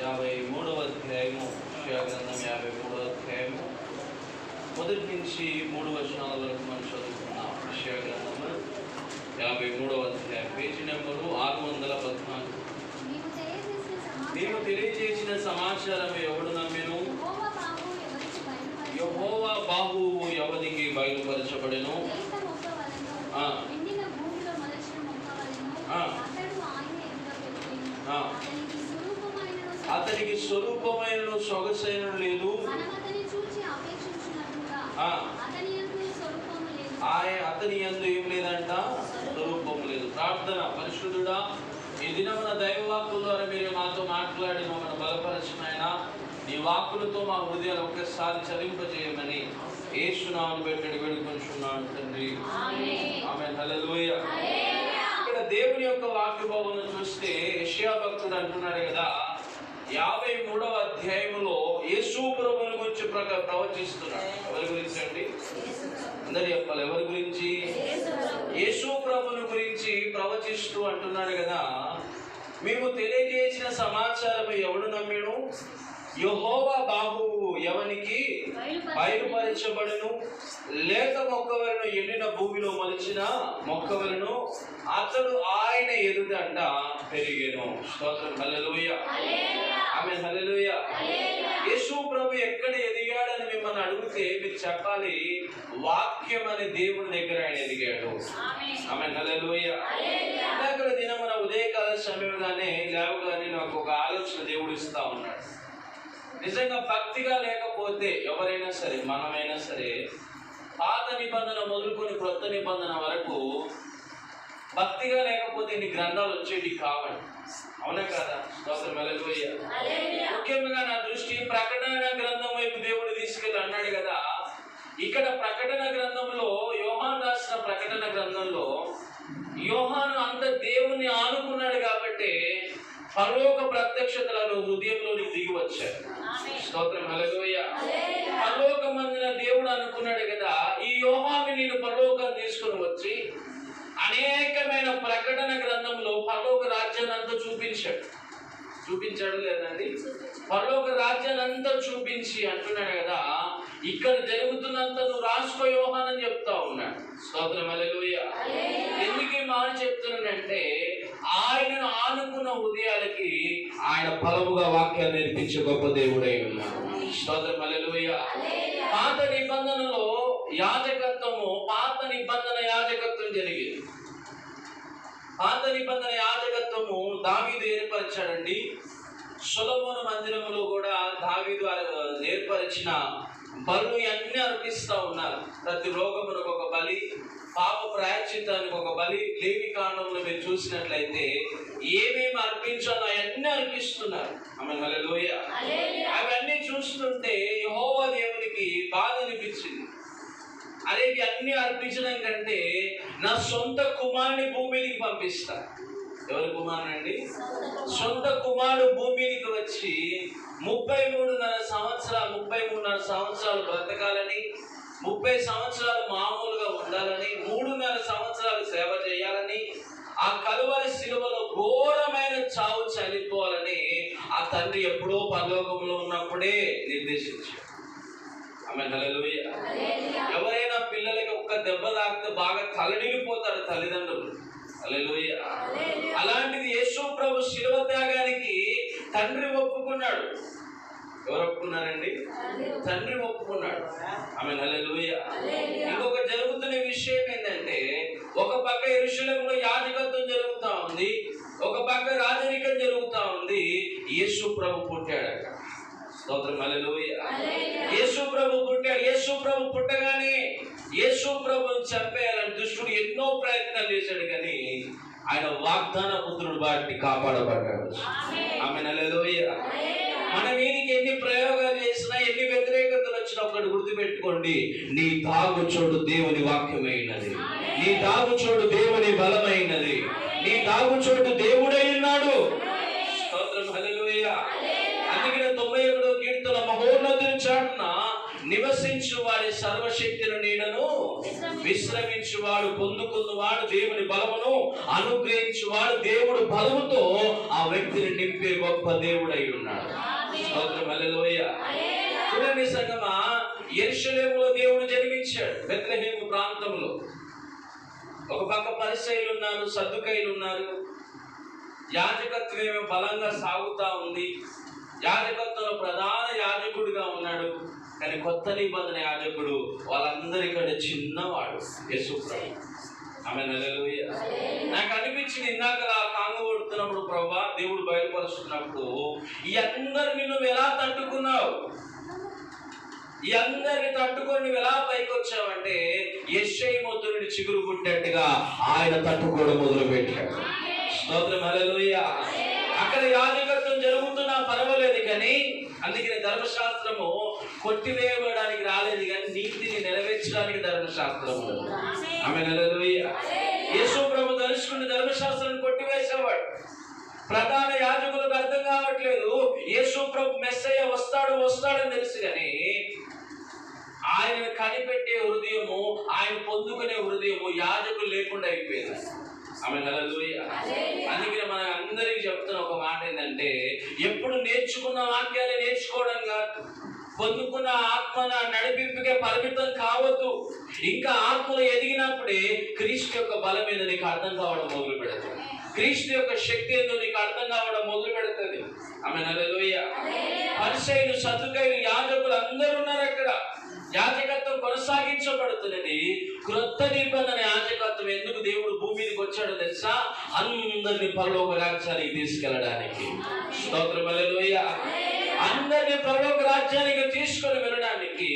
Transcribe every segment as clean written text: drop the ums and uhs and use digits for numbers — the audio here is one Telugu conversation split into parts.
53వ అధ్యాయము, యెషయా గ్రంథం 53వ అధ్యాయము మొదటి నుంచి 3 వచనాల వరకు మనం చదువుకున్నాం. యెషయా గ్రంథము 53వ అధ్యాయం, పేజీ నెంబరు 614. నీవు తెలియజేసిన సమాచారం ఎవడు నమ్మెను? యెహోవా బాహువు ఎవరికి బయలుపరచబడెను? అతనికి స్వరూపమైన సొగసైన లేదు, అతని యందు ఏం లేదంట, స్వరూపం లేదు. ప్రార్థన. పరిశుద్ధుడా, ఈ దినమున దైవవాక్కుల ద్వారా మీరు మాతో మాట్లాడి మమ్మల్ని బలపరచినైనా నీ వాక్కులతో మా హృదయాలు ఒక్కసారి చలింపజేయమని యేసు నామమున బట్టి వేడుకొంచున్నాను తండ్రి. ఆమేన్. హల్లెలూయా. ఇక్కడ దేవుని యొక్క వాక్య భావన చూస్తే యెషయా భక్తుడు అంటున్నాడు కదా, 53వ అధ్యాయములో యేసు ప్రభువుని గురించి ప్రవచిస్తున్నాడు. ఎవరి గురించి అండి? అందరూ చెప్పాలి. ఎవరి గురించి? యేసు ప్రభువుని గురించి ప్రవచిస్తూ అంటున్నాడు కదా, మేము తెలియజేసిన సమాచారం ఎవడు నమ్మెను? యెహోవా బాహువు ఎవనికి బయలుపరచబడును? లేత మొక్కవలను ఎండిన భూమిలో మొలిచిన మొక్కవలను అతడు ఆయన ఎదుటంట పెరిగెను. స్తోత్రం. హల్లెలూయా. ఆమేన్. హల్లెలూయా. యేసు ప్రభు ఎక్కడ ఎదిగాడని మిమ్మల్ని అడిగితే మీరు చెప్పాలి, వాక్యం అనే దేవుని దగ్గర ఆయన ఎదిగాడు. ఆమేన్. హల్లెలూయా. ఇందాక దినమున ఉదయకాల సమయంగానే లేవగానే నాకు ఒక ఆలోచన దేవుడు ఇస్తా ఉన్నాడు. నిజంగా భక్తిగా లేకపోతే ఎవరైనా సరే, మనమైనా సరే, పాత నిబంధన మొదలుకొని క్రొత్త నిబంధన వరకు భక్తిగా లేకపోతే ఇన్ని గ్రంథాలు వచ్చేటి కావాలి. అవునా కదా? స్తోత్రం. హల్లెలూయా. ముఖ్యంగా నా దృష్టి ప్రకటన గ్రంథం వైపు దేవుడు తీసుకెళ్ళి అన్నాడు కదా. ఇక్కడ ప్రకటన గ్రంథంలో, యోహాను రాసిన ప్రకటన గ్రంథంలో యోహాను అంత దేవుని ఆనుకున్నాడు కాబట్టి పరలోక ప్రత్యక్షతలను హృదయంలోని దిగి వచ్చాడు. స్తోత్రం. హల్లెలూయా. పరలోకమందున దేవుడు అనుకున్నాడు కదా, ఈ యోహాను నేను పరలోకం తీసుకుని వచ్చి అనేకమైన ప్రకటన గ్రంథంలో పరలోక రాజ్యాన్ని అంతా చూపించాడు లేదండి? పరలోక రాజ్యాన్ని అంతా చూపించి అంటున్నాడు కదా, ఇక్కడ జరుగుతున్నంత నువ్వు రాసుకో యోహాను అని చెప్తా ఉన్నాడు. స్తోత్రం. హల్లెలూయా. ఎందుకు ఈ మాట చెప్తున్నానంటే, ఆయనను ఆనుకున్న హృదయాలకి ఆయన ఫలముగా వాక్యాన్ని నేర్పించే గొప్ప దేవుడై ఉన్నాడు. స్తోత్రం. హల్లెలూయా. పాత నిబంధనలో యాజకత్వము, పాత నిబంధన యాజకత్వం జరిగింది. పాత నిబంధన యాజకత్వము దావీదు ఏర్పరిచాడండి. సొలొమోను మందిరంలో కూడా దావీదు ఏర్పరిచిన బలులు అన్నీ అర్పిస్తూ ఉన్నారు. ప్రతి రోగమునకు ఒక బలి, పాప ప్రాయశ్చిత్తానికి ఒక బలి. లేవి కాండంలో మీరు చూసినట్లయితే ఏమేమి అర్పించాలో అవన్నీ అర్పిస్తున్నారు. ఆమేన్. హల్లెలూయా. అవన్నీ చూస్తుంటే యెహోవా దేవునికి బాధ అనిపించింది. అరే, అన్ని అర్పించడం కంటే నా సొంత కుమారుని భూమికి పంపిస్తా. ఎవరి కుమారుని అండి? సొంత కుమారుడు భూమికి వచ్చి 33.5 సంవత్సరాలు బ్రతకాలని, 30 సంవత్సరాలు మామూలుగా ఉండాలని, 3.5 సంవత్సరాలు సేవ చేయాలని, ఆ కలువరి శిలువలో ఘోరమైన చావు చనిపోవాలని ఆ తండ్రి ఎప్పుడో పరలోకంలో ఉన్నప్పుడే నిర్దేశించాడు. ఆమేన్. హల్లెలూయా. ఎవరైనా పిల్లలకి ఒక్క దెబ్బ తాకితే బాగా తలడిల్లిపోతారు తల్లిదండ్రులు. హల్లెలూయా. అలాంటిది యేసు ప్రభు శిలువ త్యాగానికి తండ్రి ఒప్పుకున్నాడు. ఎవరు ఒప్పుకున్నారండి? తండ్రి ఒప్పుకున్నాడు. ఆమేన్. హల్లెలూయా. ఇంకొక జరుగుతున్న విషయం ఏంటంటే, ఒక పక్క యెరూషలేములో యాజకత్వం జరుగుతూ ఉంది, ఒక పక్క రాజరికం జరుగుతూ ఉంది. యేసు ప్రభు పుట్టాడు. స్తోత్రం. హల్లెలూయా. యేసు ప్రభు పుట్టాడు. యేసు ప్రభు పుట్టగానే యేసు ప్రభుని చంపేయాలని దుష్టుడు ఎన్నో ప్రయత్నాలు చేశాడు, కానీ ఆయన వాగ్దాన పుత్రుడు వాటిని కాపాడబడ్డాడు. ఆమేన్. హల్లెలూయా. మన మీదకి ఎన్ని ప్రయోగాలు చేసినా, ఎన్ని వ్యతిరేకతలు వచ్చినా ఒకటి గుర్తుపెట్టుకోండి, నీ తాగు చోటు దేవుని వాక్యమైనది, నీ తాగు చోటు దేవుని బలమైనది, నీ తాగు చోటు దేవుడై ఉన్నాడు. స్తోత్రం. హల్లెలూయా. అందుకనే 91వ కీర్తన, మహోన్నతుని చాటున నివసించు వారి సర్వశక్తిని నీడను విశ్రమించువాడు, పొందుకున్నవాడు దేవుని బలమును అనుగ్రహించువాడు దేవుడు బలముతో ఆ వ్యక్తిని నింపే గొప్ప దేవుడై ఉన్నాడు. స్తోత్రం హల్లెలూయా. చూడండి సంగమా, యెరూషలేములో దేవుడు జన్మించాడు, బెత్లెహేము ప్రాంతంలో. ఒక పక్క పరిసయ్యులు ఉన్నారు, సద్దుకయ్యులు ఉన్నారు. యాజకత్వం ఏమో బలంగా సాగుతా ఉంది. యాజకత్వంలో ప్రధాన యాజకుడిగా ఉన్నాడు. కానీ కొత్త నిబంధన యాజకుడు వాళ్ళందరికంటే చిన్నవాడు, యేసు ప్రభు. ఆమేన్, హల్లెలూయా. నాకు అనిపించింది ఇందాక కాంగ కొడుతున్నప్పుడు, ప్రభువా దేవుడు బయలుపరుస్తున్నప్పుడు, ఈ అందరిని నువ్వు ఎలా తట్టుకున్నావు, ఈ అందరిని తట్టుకొని నువ్వు ఎలా పైకి వచ్చావంటే యెషయి మొద్దు నుండి చిగురు పుట్టినట్టుగా ఆయన తట్టుకోవడం మొదలు పెట్టాడు. స్తోత్రం హల్లెలూయా. అక్కడ యాజకత్వం జరుగుతున్నా పర్వాలేదు, కానీ అందుకని ధర్మశాస్త్రము కొట్టివేయడానికి రాలేదు, కానీ నీతిని నెరవేర్చడానికి ధర్మశాస్త్రము. ఆమేన్, హల్లెలూయా. యేసు ప్రభు దర్శకుని ధర్మశాస్త్రాన్ని కొట్టివేసేవాడు. ప్రధాన యాజకులకు అర్థం కావట్లేదు, యేసు ప్రభు మెస్సయ్య వస్తాడని తెలుసు, కానీ ఆయన కనిపెట్టే హృదయము, ఆయన పొందుకునే హృదయము యాజకులు లేకుండా అయిపోయింది. ఆమేన్, హల్లెలూయా. అందుకని మన అందరికీ చెప్తున్న ఒక మాట ఏంటంటే, ఎప్పుడు నేర్చుకున్న వాక్యాలే నేర్చుకోవడం కాదు, పొందుకున్న ఆత్మ నడిపింపుకే పరిమితం కావద్దు. ఇంకా ఆత్మలో ఎదిగినప్పుడే క్రీస్తు యొక్క బలం మీద నీకు అర్థం కావడం మొదలు పెడుతుంది. క్రీస్తు యొక్క శక్తి ఏదో నీకు అర్థం కావడం మొదలు పెడుతుంది. ఆమేన్, హల్లెలూయా. పరిసయ్యులు, సద్దుకయ్యులు, యాజకులు అందరూ ఉన్నారు అక్కడ. యాజకత్వం కొనసాగించబడుతున్నది. క్రొత్త నిబంధన యాజకత్వం ఎందుకు దేవుడు భూమి మీదకి వచ్చాడో తెలుసా? అందరినీ పరలోక రాజ్యానికి తీసుకెళ్ళడానికి. స్తోత్రం హల్లెలూయా. అందరినీ పరలోక రాజ్యానికి తీసుకొని వెళ్ళడానికి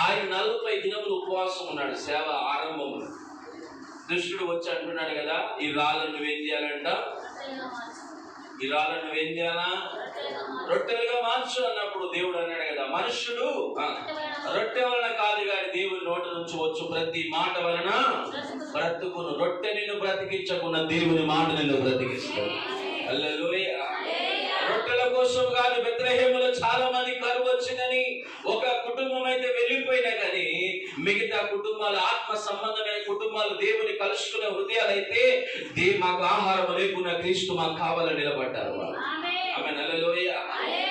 ఆయన 40 దినములు ఉపవాసం ఉన్నాడు. సేవ ఆరంభంలో దుష్టుడు వచ్చి అంటున్నాడు కదా, ఈ రాళ్ళను నువ్వేం చేయాలంట, ఈ రాళ్ళను నువ్వేం చేయాలా, రొట్టెలుగా మార్చు అన్నప్పుడు దేవుడు అన్నాడు కదా, మనుష్యుడు రొట్టె వలన కాదు కానీ దేవుని నోటి నుంచి వచ్చు ప్రతి మాట వలన బ్రతుకును. రొట్టె నిన్ను బ్రతికించకుండా దేవుని మాట నిన్ను బ్రతికిస్తాడు. హల్లెలూయా. రొట్టెల కోసం కాదు, బెత్లెహేములో చాలా మంది కరువు వచ్చిందని ఒక కుటుంబం అయితే వెళ్ళిపోయినా కానీ మిగతా కుటుంబాలు, ఆత్మ సంబంధమైన కుటుంబాలు, దేవుని కలుసుకునే హృదయాలు అయితే మాకు ఆహారం లేకున్నా క్రీస్తు మాకు కావాలని నిలబడ్డారు వాళ్ళు. ఆమేన్, హల్లెలూయా.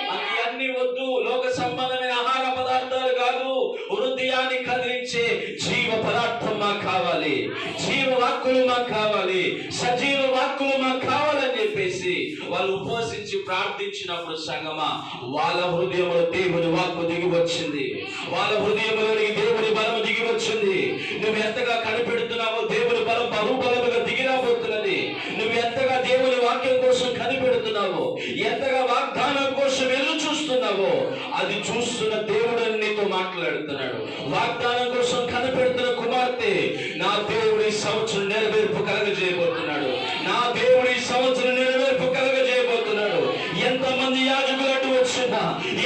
మాకు ఇవన్నీ వద్దు, లోక సంబంధమైన ఆహార పదార్థాలు కాదు, హృదయాన్ని కదిలించే జీవ పదార్థం మాకు కావాలి, జీవ వాక్కులు మాకు కావాలి, సజీవ వాక్కులు మాకు కావాలని చెప్పేసి వాళ్ళు ఉపవసించి ప్రార్థించినప్పుడు సంగమా వాళ్ళ హృదయంలో దేవుని వాక్కు దిగి వచ్చింది. వాళ్ళ హృదయంలోని దేవుని బలము దిగి వచ్చింది. నువ్వు ఎంతగా కనిపెడుతున్నావో దేవుని బలం బహుబలముగా దిగి రాబోతున్నది. నువ్వు ఎంతగా దేవుని వాక్యం కోసం కనిపెడుతున్నావో, ఎంతగా వాగ్దానం కోసం ఎదురు చూస్తున్నావో, అది చూస్తున్న దేవుడు నీతో మాట్లాడుతున్నాడు. వాగ్దానం కోసం కనిపెడుతున్న కుమార్తె, నా దేవుడి సంవత్సరం నెరవేర్పు కలగజేయబోతున్నాడు, నా దేవుడి సంవత్సరం నెరవేర్పు కలగజేయబోతున్నాడు. ఎంతమంది యాజకులు అడ్డు వచ్చినా,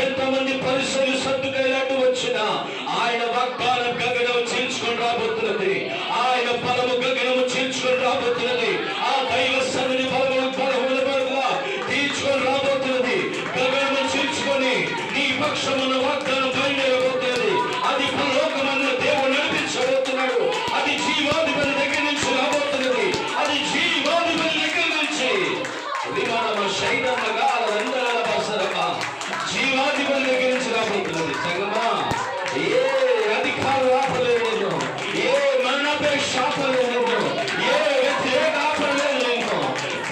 ఎంతమంది పరిసయ్యులు, సద్దుకయ్యులు అడ్డు వచ్చినా ఆయన వాగ్దానం గగనము చీల్చుకొని రాబోతున్నది. ఆయన బలము గగనము చీల్చుకొని రాబోతున్నది. ఆ దైవ సన్నిధి బలముగా తీర్చుకొని రాబోతున్నది. గగనము చీల్చుకొని నీ పక్షమున్న వాగ్దానం బయలుదేరబోతున్నది. అది పరలోకమందు దేవుడు నడిపించబోతున్నాడు. అది జీవాధిపతి దగ్గర నుంచి రాబోతున్నది. అది జీవాధిపతి దగ్గర నుంచి జీవాధిపతి దగ్గర నుంచి రాబోతున్నది. సంగమా, ఏ అధికారులు ఆపలేదు, ఏ మరణాపేక్ష ఆపలేదు, ఏ వ్యతిరేక ఆపలేదు.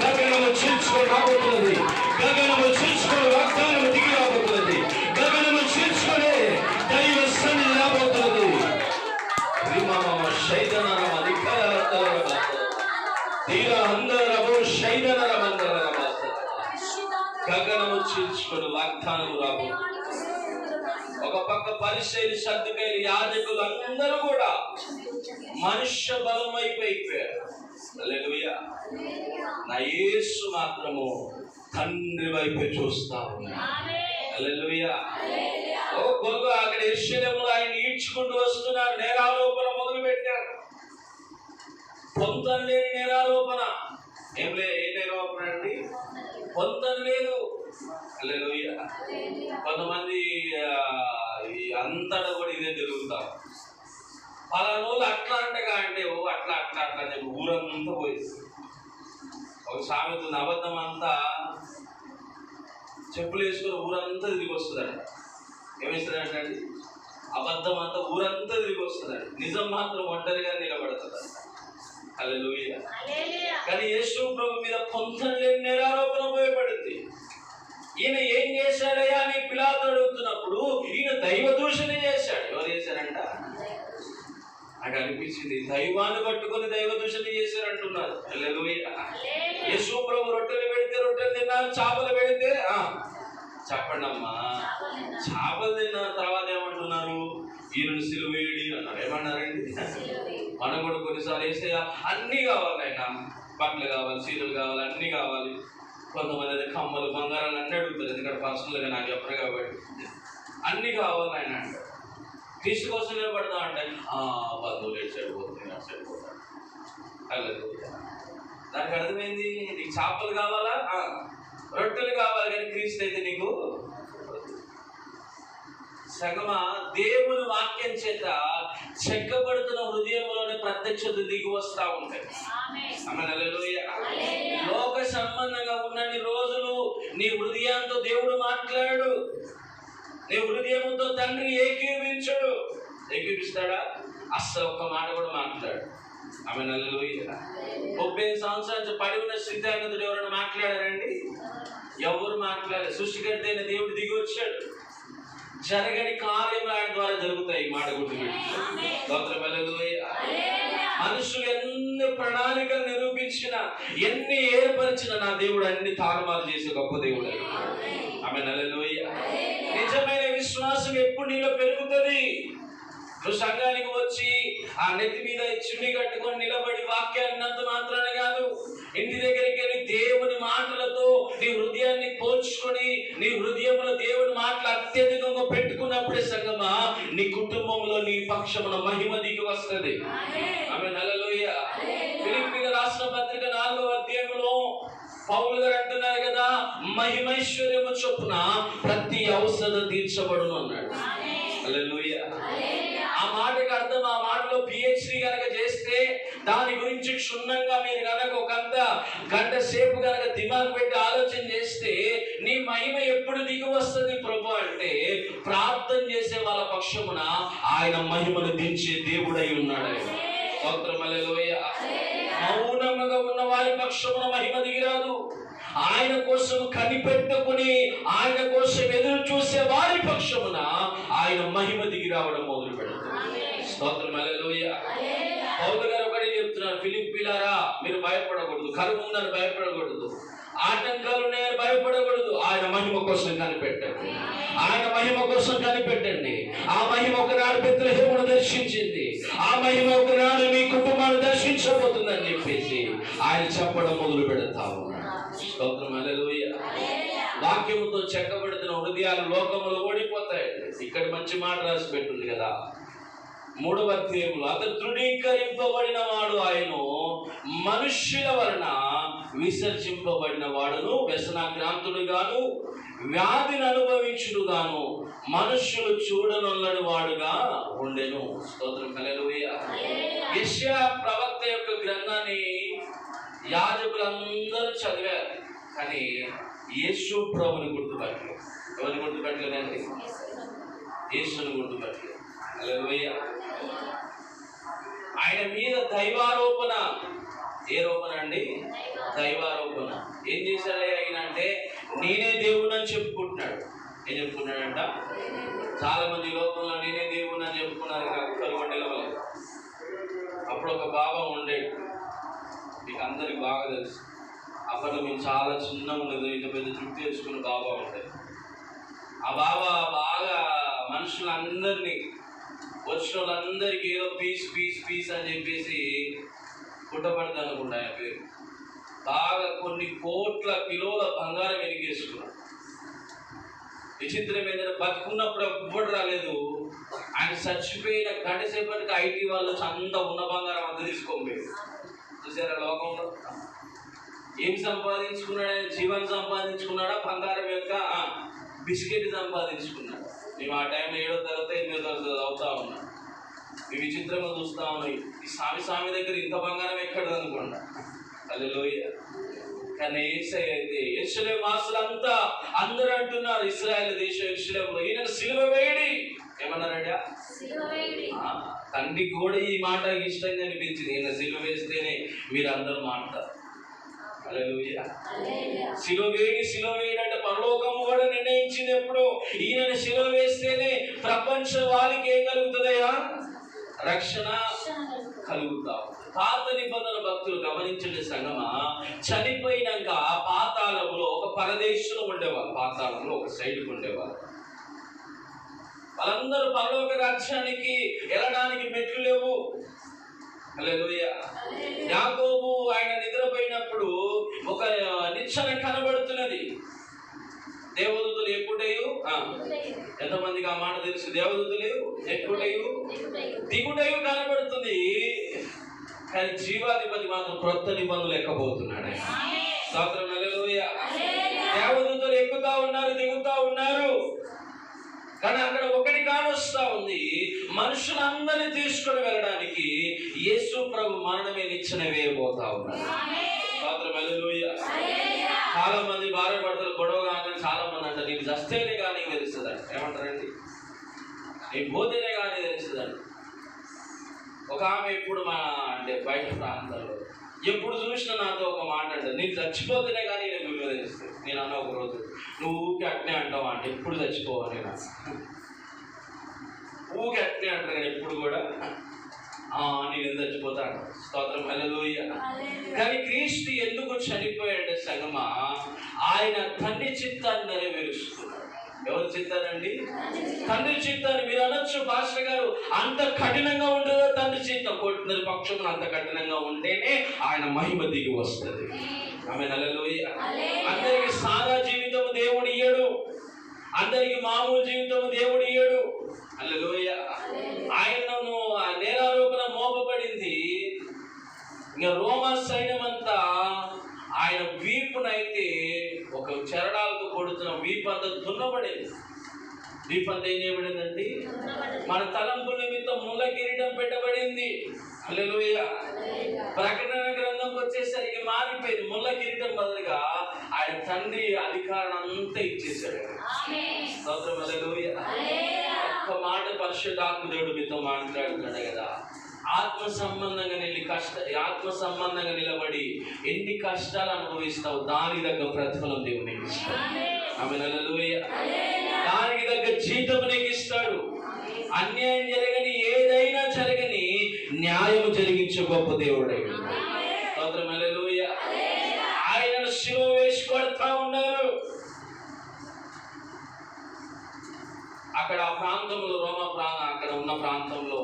గగనము చీల్చుకొని రాబోతున్నది. గగనము చీల్చుకొని వాగ్దానము దిగి రాబోతున్నది. గగనము చీల్చుకొని దైవ సన్నిధి రాబోతున్నది. గగనము చీల్చుకొని వాగ్దానము రాబోతున్నది. ఒక పక్క పరిసయ్యులు, సద్దుకయ్యులు, యాజకులు అందరూ కూడా మనుష్య బలం అయిపోయారు. హల్లెలూయా. నా యేసు మాత్రము తండ్రి వైపు చూస్తా ఉన్నాడు. హల్లెలూయా. ఓ గొంగ అక్కడ యెరూషలేములో ఆయన ఈడ్చుకుంటూ వస్తున్నారు. నేరారోపణ మొదలు పెట్టారు. పొంతం లేని నేరారోపణ. ఏ నేరారోపణ అండి? పొంతం లేదు. హల్లెలూయా. కొంతమంది అంతటా కూడా ఇదే జరుగుతారు. ఫలానోళ్ళు అట్లా అంటగా అంటే ఓ అట్లా అట్లా అట్లా అని చెప్పి ఊరంతా పోయేది. ఒక సామెత ఉంది, అబద్ధం అంతా చెప్పులు వేసుకొని ఊరంతా తిరిగి వస్తుందంట. ఏమిస్తుందంట అండి? అబద్ధం అంతా ఊరంతా తిరిగి వస్తుందండి, నిజం మాత్రం ఒంటరిగా నిలబడుతుందంట. హల్లెలూయా. కానీ యేసు ప్రభు మీద పొంతనలేని నేరారోపణ ఉపయోగపడింది. ఈయన ఏం చేశాడయ్యా అని పిలాతు అడుగుతున్నప్పుడు ఈయన దైవ దూషణ చేశాడు. ఎవరు చేశారంట? నాకు అనిపించింది దైవాన్ని పట్టుకొని దైవ దూషణ చేశారంటున్నారు. హల్లెలూయా. యేసు ప్రభు రొట్టెలు పెడితే రొట్టెలు తిన్నారు, చేపలు పెడితే చెప్పండి అమ్మా, చేపలు తిన్న తర్వాత ఏమంటున్నారు? ఈయనను సిలువేడి అన్నారు. ఏమన్నారండి? మనం కూడా కొన్నిసార్లు వేసేయా అన్నీ కావాలి, ఆయన బట్టలు కావాలి, చీరలు కావాలి, అన్నీ కావాలి. కొంతమంది అయితే కమ్మలు బంగారాలు అన్నీ అడుగుతారు, ఎందుకంటే పర్సనల్గా నాకు చెప్పరు కాబట్టి. అన్నీ కావాలి ఆయన అంటారు. క్రీస్తు కోసం నిలబడతా అంటే బంధువులు ఎటు సైడ్ పోతుంది, అటు సైడ్ పోతాడు. అల్లదు. దానికి అర్థమైంది, నీకు చేపలు కావాలా, రొట్టెలు కావాలి, కానీ క్రీస్తు అయితే నీకు సగమా. దేవుని వాక్యం చేత చెక్కబడుతున్న హృదయంలోనే ప్రత్యక్షత దిగి వస్తూ ఉంటాయి. లోక సంబంధంగా ఉన్నన్ని రోజులు నీ హృదయంతో దేవుడు మాట్లాడు, నీ హృదయంతో తండ్రి ఏకీవించడు. ఏకీవిస్తాడా? అస్సలు ఒక్క మాట కూడా మాట్లాడు. ఆమె 35 సంవత్సరాలు పడి ఉన్న స్థితిగతుడు ఎవరైనా మాట్లాడారండి? ఎవరు మాట్లాడారు? సృష్టికర్త అయిన దేవుడు దిగి వచ్చాడు. జరగని కార్యములు ఆయన ద్వారా జరుగుతాయి. మాట గుర్తుపెట్టి మనుషులు ఎన్ని ప్రణాళికలు నిరూపించిన, ఎన్ని ఏర్పరిచిన నా దేవుడు అన్ని తారుమారు చేసే గొప్ప దేవుడు. ఆమె నిజమైన విశ్వాసం ఎప్పుడు నీలో పెరుగుతుంది? నువ్వు సంఘానికి వచ్చి ఆ నెత్తి మీద చున్ని కట్టుకొని నిలబడి వాక్యాన్నంత మాత్రానే కాదు, ఇంటి దగ్గరికి వెళ్ళి దేవుని మాటలతో నీ హృదయాన్ని పోల్చుకొని నీ హృదయంలో దేవుని మాటలు అత్యధికంగా పెట్టుకున్నప్పుడే సంగమా నీ కుటుంబంలో నీ పక్షమున మహిమ దిగి వస్తుంది. ఆమె హల్లెలూయా. ఫిలిప్పీయులకు రాసిన పత్రిక 4వ అధ్యాయంలో పౌలు గారు అంటున్నారు కదా, మహిమైశ్వర్యము చొప్పున ప్రతి అవసరం తీర్చబడును అన్నాడు. హల్లెలూయా. ఆ మాటకు అర్థం, ఆ మాటలో పిహెచ్డి కనుక చేస్తే దాని గురించి క్షుణ్ణంగా మీరు కనుక ఒక గంట సేపు కనుక దిమాగ్ పెట్టి ఆలోచన చేస్తే నీ మహిమ ఎప్పుడు దిగి వస్తుంది ప్రభు అంటే, ప్రార్థన చేసే వాళ్ళ పక్షమున ఆయన మహిమను దించే దేవుడై ఉన్నాడు. స్తోత్రం హల్లెలూయా. మౌనముగా ఉన్న వారి పక్షమున మహిమ దిగిరాదు. ఆయన కోసం కనిపెట్టుకుని ఆయన కోసం ఎదురు చూసే వారి పక్షమున ఆయన మహిమ దిగి రావడం మొదలు పెడుతుంది. స్తోత్రం హల్లెలూయా. పౌలు గారు ఒకటే చెప్తున్నారు, ఫిలిప్పీయులారా మీరు భయపడకూడదు, కరువు ఉందని భయపడకూడదు, ఆటంకాలు ఉన్నాయని భయపడకూడదు. ఆయన మహిమ కోసం కనిపెట్టండి, ఆయన మహిమ కోసం కనిపెట్టండి. ఆ మహిమ ఒకనాడు బెత్లెహేమును దర్శించింది, ఆ మహిమ ఒకనాడు మీ కుటుంబాన్ని దర్శించబోతుందని చెప్పేసి ఆయన చెప్పడం మొదలు పెడతా ఉన్నాడు. స్తోత్రం హల్లెలూయా. వాక్యముతో చెక్కబడుతున్న హృదయాలు లోకములో ఓడిపోతాయి. ఇక్కడ మంచి మాట రాసి పెట్టుంది కదా 3వ అధ్యాయంలో, అతను తృణీకరింపబడిన వాడు ఆయను, మనుష్యుల వలన విసర్జింపబడిన వాడును, వ్యసనాక్రాంతుడు గాను, వ్యాధిని అనుభవించుడు గాను, మనుష్యులు చూడనొల్లని వాడుగా ఉండెను. స్తోత్రం హల్లెలూయా. యెషయా ప్రవక్త యొక్క గ్రంథాన్ని యాజకులందరూ చదివారు, కానీ యేసు ప్రభుని గుర్తుపట్టలేదు. ఎవరిని గుర్తుపెట్టలేదండి? యేసుని గుర్తుపెట్టలేదు. హల్లెలూయా. ఆయన మీద దైవారోపణ. ఏ రోపణ అండి? దైవారోపణ. ఏం చేశాడయ్యా ఆయన అంటే, నేనే దేవుడు అని చెప్పుకుంటున్నాడు. ఏం చెప్పుకున్నాడంట? చాలా మంది లోకంలో నేనే దేవుడు అని చెప్పుకున్నారు. కరువండిలో అప్పుడు ఒక బాబా ఉండేది, మీకు అందరికి బాగా తెలుసు. అప్పట్లో మేము చాలా చిన్నగా ఉండేది, ఇంత పెద్ద తృప్తి తెచ్చుకున్న బాబా ఉండేది. ఆ బాబా బాగా మనుషులందరినీ, వచ్చిన వాళ్ళందరికీ ఏదో పీస్ పీస్ పీస్ అని చెప్పేసి పుట్టబడింది అనుకుంటా. ఆయన పేరు బాగా కొన్ని కోట్ల కిలోల బంగారం వెనకేసుకున్నాడు. విచిత్రం ఏంటంటే బతుకున్నప్పుడు ఎవ్వడు రాలేదు. ఆయన చచ్చిపోయిన గంట సేపటికి ఐటీ వాళ్ళు అంతా ఉన్న బంగారం అంతా తీసుకోలేదు. చూసారా లోకంలో ఏం సంపాదించుకున్నాడు? ఆయన జీవనం సంపాదించుకున్నాడా? బంగారం యొక్క బిస్కెట్ సంపాదించుకున్నాడు. మేము ఆ టైంలో 7వ తరగతి 8వ తరగతి అవుతా ఉన్నాం. ఈ విచిత్రంగా చూస్తా ఉన్నాయి. ఈ స్వామి దగ్గర ఇంత బంగారం ఎక్కడ అనుకోండి. హల్లెలూయా. కానీ యేసయ్య అయితే యెరూషలేము వాసులంతా అందరూ అంటున్నారు, ఇశ్రాయేలు దేశం యెరూషలేములో ఈయన సిలువ వేయడి. ఏమన్నారంట? తండ్రికి కూడా ఈ మాట ఇష్టంగా అనిపించింది, ఈయన సిలువ వేస్తేనే మీరు అందరూ మాట్లాడతారు. హల్లెలూయా. సిలువ వేయడి అంటే పరలోకము కూడా నిర్ణయించింది ఎప్పుడు, ఈయనని సిలువ వేస్తేనే ప్రపంచ వాళ్ళకి ఏం కలుగుతుందయ్యా? రక్షణ కలుగుతా. పాత నిబంధన భక్తులు గమనించండి సంగమా, చనిపోయినాక ఆ పాతాళంలో ఒక పరదేశంలో ఉండేవాళ్ళు, పాతాళంలో ఒక సైడ్కి ఉండేవాళ్ళు. వాళ్ళందరూ పరలోక రాజ్యానికి వెళ్ళడానికి మెట్లు లేవు. హల్లెలూయా. యాకోబు ఆయన నిద్రపోయినప్పుడు ఒక నిచ్చెన కనబడుతున్నది. దేవదూతలు ఎక్కుటయు, ఎంతమందికి ఆ మాట తెలుసు? దేవదూతలు ఎక్కుటయు దిగుటయు కనబడుతుంది. కానీ జీవాధిపతి మాత్రం క్రొత్త నిబంధనలు ఎక్కబోతున్నాడు. స్తోత్రం. హల్లెలూయా. దేవదూతలు ఎక్కుతా ఉన్నారు, దిగుతా ఉన్నారు. కానీ అక్కడ ఒకటి కానొస్తా ఉంది, మనుషులందరినీ తీసుకొని వెళ్ళడానికి యేసు ప్రభు మరణమే నిచ్చెన వేయబోతా ఉన్నారు. స్తోత్రం. హల్లెలూయా. చాలా మంది భార్య భర్తలు గొడవ కాగానే చాలా మంది అంటారు, నీకు చస్తేనే కానీ తెలుస్తుందండి. ఏమంటారండి? నీకు పోతేనే కానీ తెలుస్తుందండి. ఒక ఆమె ఎప్పుడు మా అంటే బయట ప్రాంతాల్లో ఎప్పుడు చూసినా నాతో ఒక మాట అంటారు, నీకు చచ్చిపోతేనే కానీ నేను విలువ తెలుస్తుంది. నేను అన్న ఒక రోజు, నువ్వు ఊరికి అట్నే అంటావా అంటే, ఎప్పుడు చచ్చిపోవాలి నా ఊరికి అట్నే అంటారు కానీ ఎప్పుడు కూడా నేను చచ్చిపోతాను. స్తోత్రం. హల్లెలూయా. కానీ క్రీస్తు ఎందుకు చనిపోయాడంటే సంగమా, ఆయన తండ్రి చిత్తాన్ని నెరవేరుస్తున్నాడు. ఎవరు చిత్తారండి? తండ్రి చిత్తాన్ని. మీరు అనొచ్చు, పాస్టర్ గారు అంత కఠినంగా ఉండదో తండ్రి చిత్తం, కొట్టిన పక్షం అంత కఠినంగా ఉంటేనే ఆయన మహిమ దిగి వస్తుంది. ఆమె హల్లెలూయా. అందరికి సాదా జీవితం దేవుడు ఇయ్యడు, అందరికి మామూలు జీవితం దేవుడు ఇయ్యడు. హల్లెలూయా. ఆయనను నేరారోపణ మోపబడింది. ఇంకా రోమా సైన్యం అంతా ఆయన వీపునైతే ఒక చరణాలతో కొడుతున్న వీపు అంతా దున్నబడింది. వీపు అంతా ఏం చేయబడిందండి? మన తలంపుల నిమిత్తం ముళ్ళ కిరీటం పెట్టబడింది. హల్లెలూయా. ప్రకటన గ్రంథంకి వచ్చేసరికి మారిపోయింది. ముళ్ళ కిరీటం బదులుగా ఆయన తండ్రి అధికారం అంతా ఇచ్చేశాడు. స్తోత్రం. హల్లెలూయా. ఒక్క మాట పరిశుద్ధాత్మ దేవుడు మీతో మాట్లాడుతున్నాడు కదా, ఆత్మ సంబంధంగా నిలబడి ఎన్ని కష్టాలు అనుభవిస్తావు, దానికి తగ్గ ప్రతిఫలం దేవుడు నీకు ఇస్తాడు. ఆమె హల్లెలూయా. దానికి తగ్గ జీతం నీకు ఇస్తాడు. అన్యాయం జరగని, ఏదైనా జరగని న్యాయం జరిగించే గొప్ప దేవుడు. స్తోత్రం. హల్లెలూయా. ఆయనను శిలువ వేసి కొడతా ఉన్నారు. అక్కడ ఆ ప్రాంతంలో అక్కడ ఉన్న ప్రాంతంలో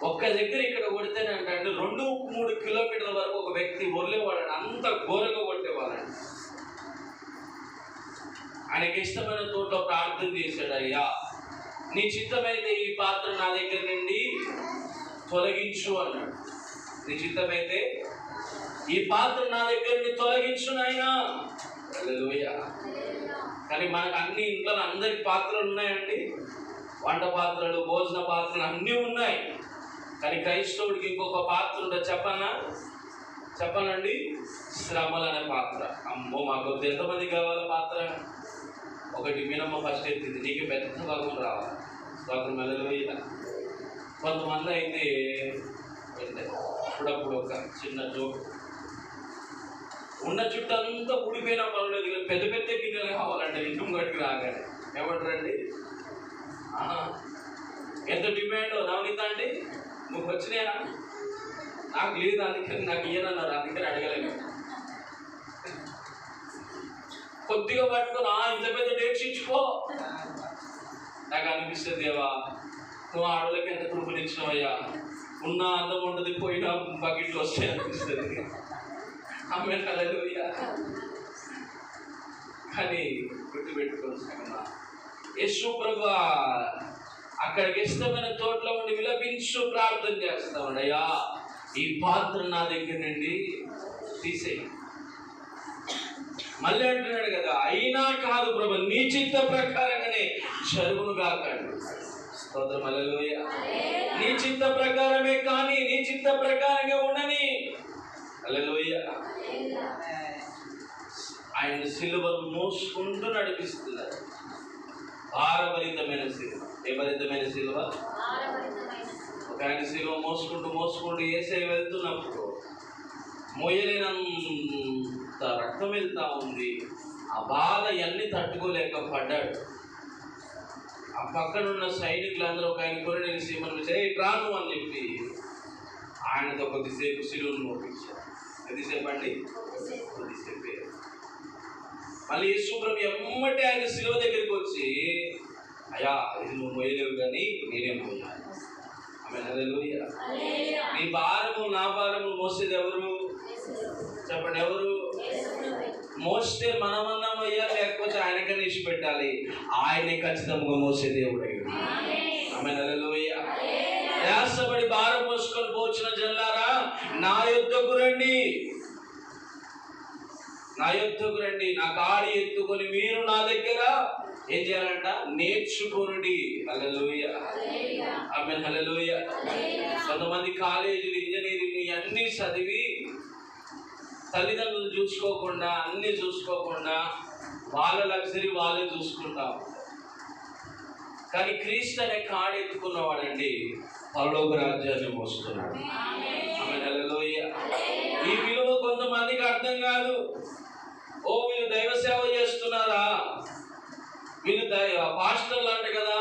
ఒక్క దగ్గర ఇక్కడ కొడితేనంటే 2-3 కిలోమీటర్ల వరకు ఒక వ్యక్తి ఒర్లేవాడండి. అంత ఘోరంగా కొట్టేవాడండి. ఆయనకి ఇష్టమైన తోటలో ప్రార్థన చేశాడు, అయ్యా నీ చిత్తమైతే ఈ పాత్ర నా దగ్గర నుండి తొలగించు అన్నాడు. నీ చిత్తమైతే ఈ పాత్ర నా దగ్గర నుండి తొలగించు నాయనా. హల్లెలూయా. కానీ మనకు అన్ని ఇంట్లో అందరికి పాత్రలు ఉన్నాయండి. వంట పాత్రలు, భోజన పాత్రలు అన్నీ ఉన్నాయి. కానీ క్రైస్తవుడికి ఇంకొక పాత్ర ఉంటుంది. చెప్పనండి, శ్రమలు అనే పాత్ర. అమ్మో, మాకు ఎంతమంది కావాలి పాత్ర? ఒకటి మినమ్మ ఫస్ట్ ఎత్తింది, నీకు పెద్ద భాగం రావాలి. స్తోత్రం. హల్లెలూయా. కొంతమంది అయితే అప్పుడప్పుడు ఒక చిన్న జోక్, ఉన్న చుట్టూ అంతా ఊడిపోయినా పర్వాలేదు కానీ పెద్ద పెద్ద గిన్నెలు కావాలంటే ఇంటి ముంగడికి రాగానే ఏమంటారండి? ఎంత డిమాండ్ నవనీత అండి, నువ్వు వచ్చినాయా? నాకు లేదు, అందుకని నాకు ఇయ్యనన్నారు, అందుకని అడగలేదు. కొద్దిగా పట్టుకొని ఇంత పెద్ద డేట్స్ ఇచ్చిపో. నాకు అనిపిస్తుంది, దేవా నువ్వు ఆడలకి ఎంత కృపనిచ్చినవయ్యా, ఉన్న అందం ఉండదు, పోయినా బకెట్లు వస్తాయి అనిపిస్తుంది. ఆమె హల్లెలూయా. కానీ గుర్తుపెట్టుకోవాలి సంగమా, యేసు ప్రభు అక్కడికి ఇష్టమైన తోటలో ఉండి విలపించు ప్రార్థన చేస్తామండి, అయ్యా ఈ పాత్ర నా దగ్గర నుండి తీసేయి. మళ్ళీ అంటున్నాడు కదా, అయినా కాదు ప్రభు నీ చిత్త ప్రకారంగానే జరుగును గాక. స్తోత్రం హల్లెలూయా. నీ చిత్త ప్రకారమే కానీ నీ చిత్త ప్రకారంగా ఉండని. హల్లెలూయా. ఆయన సిలువను మోసుకుంటూ నడిపిస్తున్నారు. భారభరితమైన సిలువ. ఏ భరితమైన సిలువ? ఒక ఆయన సిలువ మోసుకుంటూ యేసయ్య వెళ్తున్నప్పుడు మోయలేనంత రక్తం వెళ్తా ఉంది. ఆ బాధ అన్ని తట్టుకోలేక పడ్డాడు. ఆ పక్కనున్న సైనికులు అందరూ ఒక ఆయన కొరని సీమను రాను అని చెప్పి ఆయనతో కొద్దిసేపు సిలువను మోపించారు. కొద్దిసేపు అండి, కొద్దిసేపు. మళ్ళీ యేసు ప్రభు ఎమ్మటే ఆయన సిలువ దగ్గరికి వచ్చి, అయ్యా ఇది నువ్వు మోయలేవు కానీ నేనే మోయాలి. ఆమేన్ హల్లెలూయా. నీ భారము నా భారము మోసేది ఎవరు? చెప్పండి, ఎవరు? మోస్తే మనమన్నా మోయాలి, లేకపోతే ఆయనకన్నా ఇచ్చి పెట్టాలి. ఆయనే ఖచ్చితంగా మోసే దేవుడు. ఆమేన్ హల్లెలూయా. ప్రయాసపడి భారం మోసుకొని పోచిన జనులారా, నా యొద్దకు రండి, నా యొద్దకు రండి, నా కాడి ఎత్తుకొని మీరు నా దగ్గర ఏం చేయాలంట? నేర్చుకోండి. హల్లెలూయా. ఆమేన్ హల్లెలూయా. కొంతమంది కాలేజీలు, ఇంజనీరింగ్ అన్నీ చదివి తల్లిదండ్రులు చూసుకోకుండా, అన్నీ చూసుకోకుండా వాళ్ళ లగ్జరీ వాళ్ళే చూసుకుంటా ఉంటారు. కానీ క్రీస్తు అనే కాడి ఎత్తుకున్నవాడండి పరలోక రాజ్యాన్ని మోస్తున్నాడు. ఆమేన్ హల్లెలూయా. ఈ విలువ కొంతమందికి అర్థం కాదు. ఓ వీళ్ళు దైవ సేవ చేస్తున్నారా, వీళ్ళు పాస్టర్లు అంట కదా,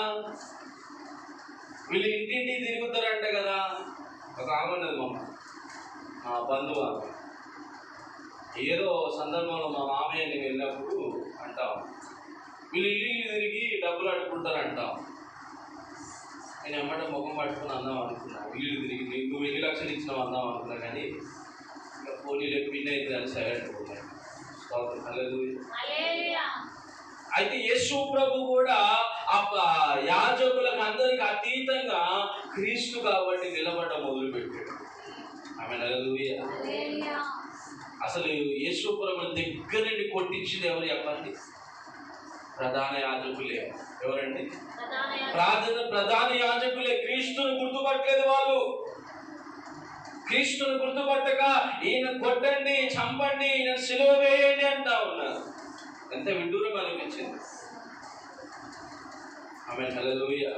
వీళ్ళు ఇంటింటి తిరుగుతారంట కదా. ఒక ఆమెన్నది మా బంధువు, ఏదో సందర్భంలో మా మామయ్యని వెళ్ళినప్పుడు అంటాం, వీళ్ళు ఇల్లు తిరిగి డబ్బులు అడుక్కుంటారంటాం. నేను ఎమ్మటే ముఖం పట్టుకుని అందాం అనుకున్నా. ఇల్లు తిరిగి నువ్వు 2 లక్షలు ఇచ్చినావు అందాం అనుకున్నా, కానీ ఇంకా పోలీలు పిన్ అయితే అని సైలెంట్ పోతాయి. అయితే యేసు ప్రభు కూడా ఆ యాజకులకు అందరికి అతీతంగా క్రీస్తు కాబట్టి నిలబడ్డ మొదలుపెట్టాడు. ఆమేన్ హల్లెలూయా. అసలు యేసు ప్రభుని దగ్గర నుండి కొట్టించింది ఎవరు చెప్పండి? ప్రధాన యాజకులే. ఎవరండి? ప్రధాన యాజకులే. క్రీస్తుని గుర్తుపట్టలేదు వాళ్ళు. క్రీస్తుని గుర్తుపట్టక ఈయన కొట్టండి, చంపండి, ఈయన సిలువ వేయండి అంటా ఉన్నారు. ఎంత విడ్డూరం అనిపించింది. ఆమేన్ హల్లెలూయా.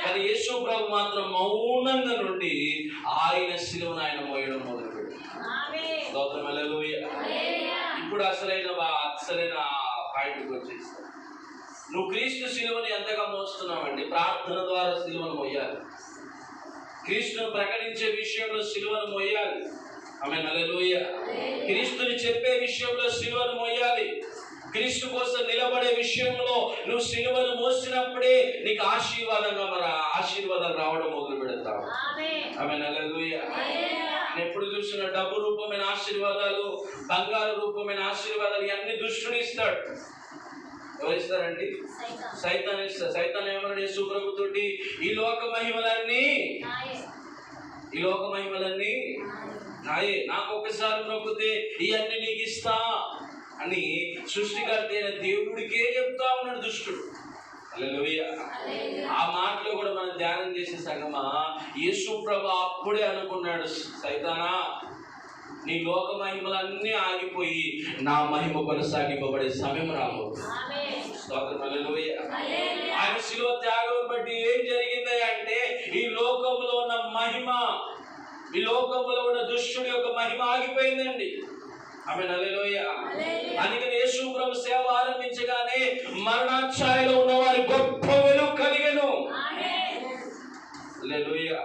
కానీ యేసు ప్రభు మాత్రం మౌనంగా నుండి ఆయన సిలువను ఆయన మోయడం మొదలుపెట్టాడు. స్తోత్రం హల్లెలూయా. ఇప్పుడు అసలైన పాయింట్కి వచ్చేస్తాడు. నువ్వు క్రీస్తు సిలువను ఎంతగా మోస్తున్నావండి? ప్రార్థన ద్వారా సిలువను మోయాలి. క్రీస్తును ప్రకటించే విషయంలో సిలువను మోయాలి. ఆమేన్ హల్లెలూయా. క్రీస్తుని చెప్పే విషయంలో సిలువను మోయాలి. క్రీస్తు కోసం నిలబడే విషయంలో నువ్వు సిలువను మోసినప్పుడే నీకు ఆశీర్వాదం రావడం మొదలు పెడతావు. ఆమేన్ హల్లెలూయా. ఎప్పుడు చూసిన డబ్బు రూపమైన ఆశీర్వాదాలు, బంగారు రూపమైన ఆశీర్వాదాలు ఇవన్నీ దుష్టుడు ఇస్తాడు. ఎవరు ఇస్తారండి? సైతాన్ ఇస్తాడు. సైతాన్ ఏమన్నాడు యేసు ప్రభుతోటి? ఈ లోక మహిమలన్నీ నాయే, నాకు ఒకసారి మొక్కితే ఇవన్నీ నీకు ఇస్తా అని సృష్టికర్త అయిన దేవుడికే చెప్తా ఉన్నాడు దుష్టుడు. హల్లెలూయా. ఆ మాటలో కూడా మనం ధ్యానం చేసే సంగమా, యేసు ప్రభు అప్పుడే అనుకున్నాడు, సైతానా నీ లోక మహిమలన్నీ ఆగిపోయి నా మహిమ కొనసాగింపబడే సమయం రాబోతుంది. స్తోత్రం హల్లెలూయా. ఆయన శిలువ త్యాగం బట్టి ఏం జరిగింది అంటే, ఈ లోకంలో ఉన్న మహిమ, ఈ లోకంలో ఉన్న దుష్టుడి యొక్క మహిమ ఆగిపోయిందండి. ఆమేన్ హల్లెలూయా. అందుకని యేసు ప్రభు సేవ ఆరంభించగానే మరణాఛాయలో ఉన్న వారి గొప్ప వెలుగు కలిగెను. హల్లెలూయా.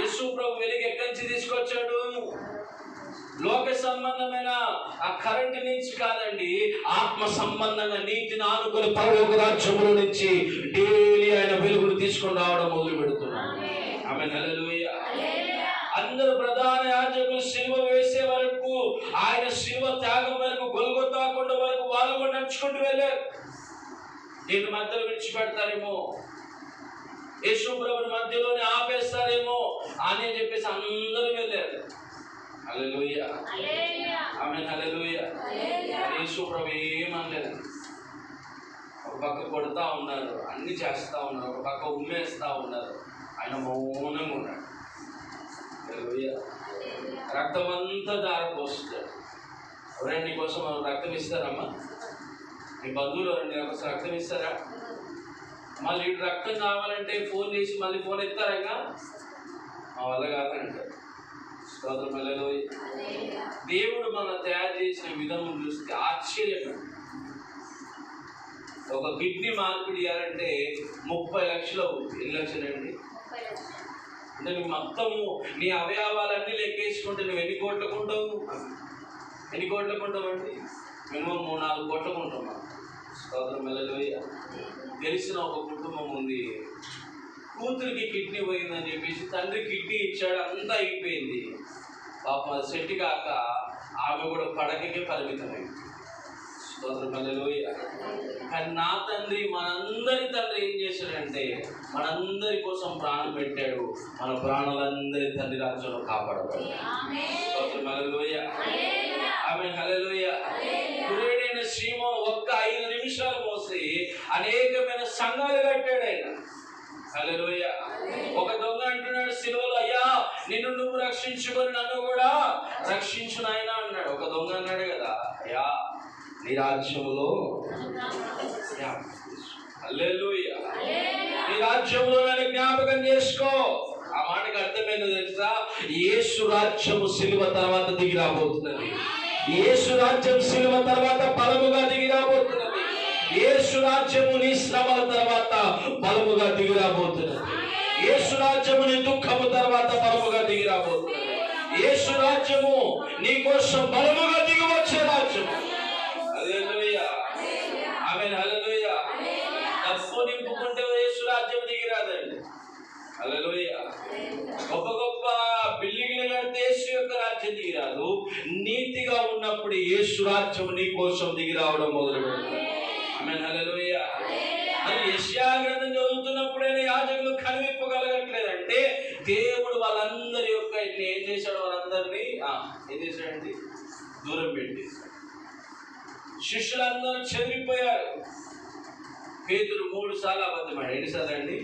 యేసు ప్రభు వెలుగు ఎక్కడి నుంచి తీసుకొచ్చాడు? లోక సంబంధమైన ఆ కరెంటు నుంచి కాదండి, ఆత్మ సంబంధంగా నీతిని ఆనుకొని పరలోక రాజ్యములో నుంచి డైలీ ఆయన వెలుగును తీసుకొని రావడం మొదలు పెడుతున్నాడు. ఆమేన్ హల్లెలూయా. అందరూ ప్రధాన యాజకులు సిలువ వేసే వరకు, ఆయన సిలువ త్యాగం వరకు, గొల్గొతా కొండ వరకు వాళ్ళు కూడా నడుచుకుంటూ వెళ్ళారు. దీని మధ్యలో విడిచిపెడతారేమో, యేసు ప్రభుని మధ్యలోనే ఆపేస్తారేమో అని చెప్పేసి అందరూ వెళ్ళారు. హల్లెలూయా. ఆమేన్ హల్లెలూయా. యేసు ప్రభు ఏమనలేదు. ఒక పక్క కొడతా ఉన్నారు, అన్ని చేస్తూ ఉన్నారు, ఒక పక్క ఉమ్మేస్తూ ఉన్నారు. ఆయన మౌనంగా ఉన్నాడు. రక్తం అంతా దారపోస్తాడు. ఎవరైనా నీకోసం రక్తం ఇస్తారమ్మా? మీ బంధువులు ఎవరైనా నీకోసం రక్తం ఇస్తారా? మళ్ళీ ఇటు రక్తం కావాలంటే ఫోన్ చేసి మళ్ళీ ఫోన్ ఎత్తారా? మా వల్ల కాదంటారు. స్తోత్రం హల్లెలూయా. దేవుడు మనం తయారు చేసిన విధానం చూస్తే ఆశ్చర్యం. ఒక కిడ్నీ మార్పిడి చేయాలంటే 30 లక్షలు అవుతుంది. ఎన్ని లక్షలు అండి? అంటే నువ్వు మొత్తము నీ అవయవాలన్నీ లెక్కేసుకుంటే నువ్వు ఎన్ని కోట్లకు ఉంటావు? ఎన్ని కోట్లకు ఉంటావండి? మినిమం 3-4 కోట్లకు ఉంటాం మనం. స్తోత్రం హల్లెలూయా. తెలిసిన ఒక కుటుంబం ఉంది, కూతురికి కిడ్నీ పోయిందని చెప్పేసి తండ్రి కిడ్నీ ఇచ్చాడు, అంతా అయిపోయింది. పాపం అది సెట్ కాక ఆమె కూడా పడకకే పరిమితమైంది. స్తోత్రం హల్లెలూయా. కానీ నా తండ్రి, మనందరి తండ్రి ఏం చేశాడంటే మనందరి కోసం ప్రాణం పెట్టాడు. మన ప్రాణాలందరి తండ్రి రాజ్యంలో కాపాడబడి. స్తోత్రం హల్లెలూయా. ఆమేన్ హల్లెలూయా. గురేడైన శ్రీమోన్ ఒక్క 5 నిమిషాలు మోసి అనేకమైన సంఘాలు కట్టాడు ఆయన. హల్లెలూయా. ఒక దొంగ అంటున్నాడు సిలువలో, అయ్యా నిన్ను నువ్వు రక్షించుకొని నన్ను కూడా రక్షించు నాయనా అన్నాడు. ఒక దొంగ అన్నాడు కదా, అయ్యా నీ రాజ్యములో, హల్లెలూయా, నీ రాజ్యంలో నన్ను జ్ఞాపకం చేసుకో. ఆ మాటకు అర్థమైందో తెలుసా? యేసు రాజ్యము సిలువ తర్వాత దిగి రాబోతున్నది. యేసు రాజ్యం సిలువ తర్వాత బలముగా దిగి రాబోతున్నది. యేసు రాజ్యము నీ శ్రమల తర్వాత బలముగా దిగి రాబోతున్నది. యేసు రాజ్యము నీ దుఃఖము తర్వాత బలముగా దిగి రాబోతున్నది. యేసు రాజ్యము నీ కోసం బలముగా దిగి వచ్చే రాజ్యము. హల్లెలూయా. ఆమేన్ హల్లెలూయా. డబ్బు నింపుకుంటే యేసు రాజ్యం దిగి రాదండి. హల్లెలూయా. గొప్ప గొప్ప బిల్డింగ్లు కడితే యేసు యొక్క రాజ్యం దిగి రాదు. నీతిగా ఉన్నప్పుడు యేసు రాజ్యం నీ కోసం దిగి రావడం మొదలు పెడుతుంది. ఆమేన్ హల్లెలూయా. అది యెషయా గ్రంథం చదువుతున్నప్పుడైనా యాజకులు కనివిప్పగలగట్లేదంటే దేవుడు వాళ్ళందరి యొక్క ఏం చేశాడు? వాళ్ళందరినీ ఏం చేశాడండి? దూరం పెట్టేశాడు. శిష్యులందరూ చెదిరిపోయారు. పేతురు 3 సార్లు అబద్ధమాడు. ఎన్నిసార్లు అండి?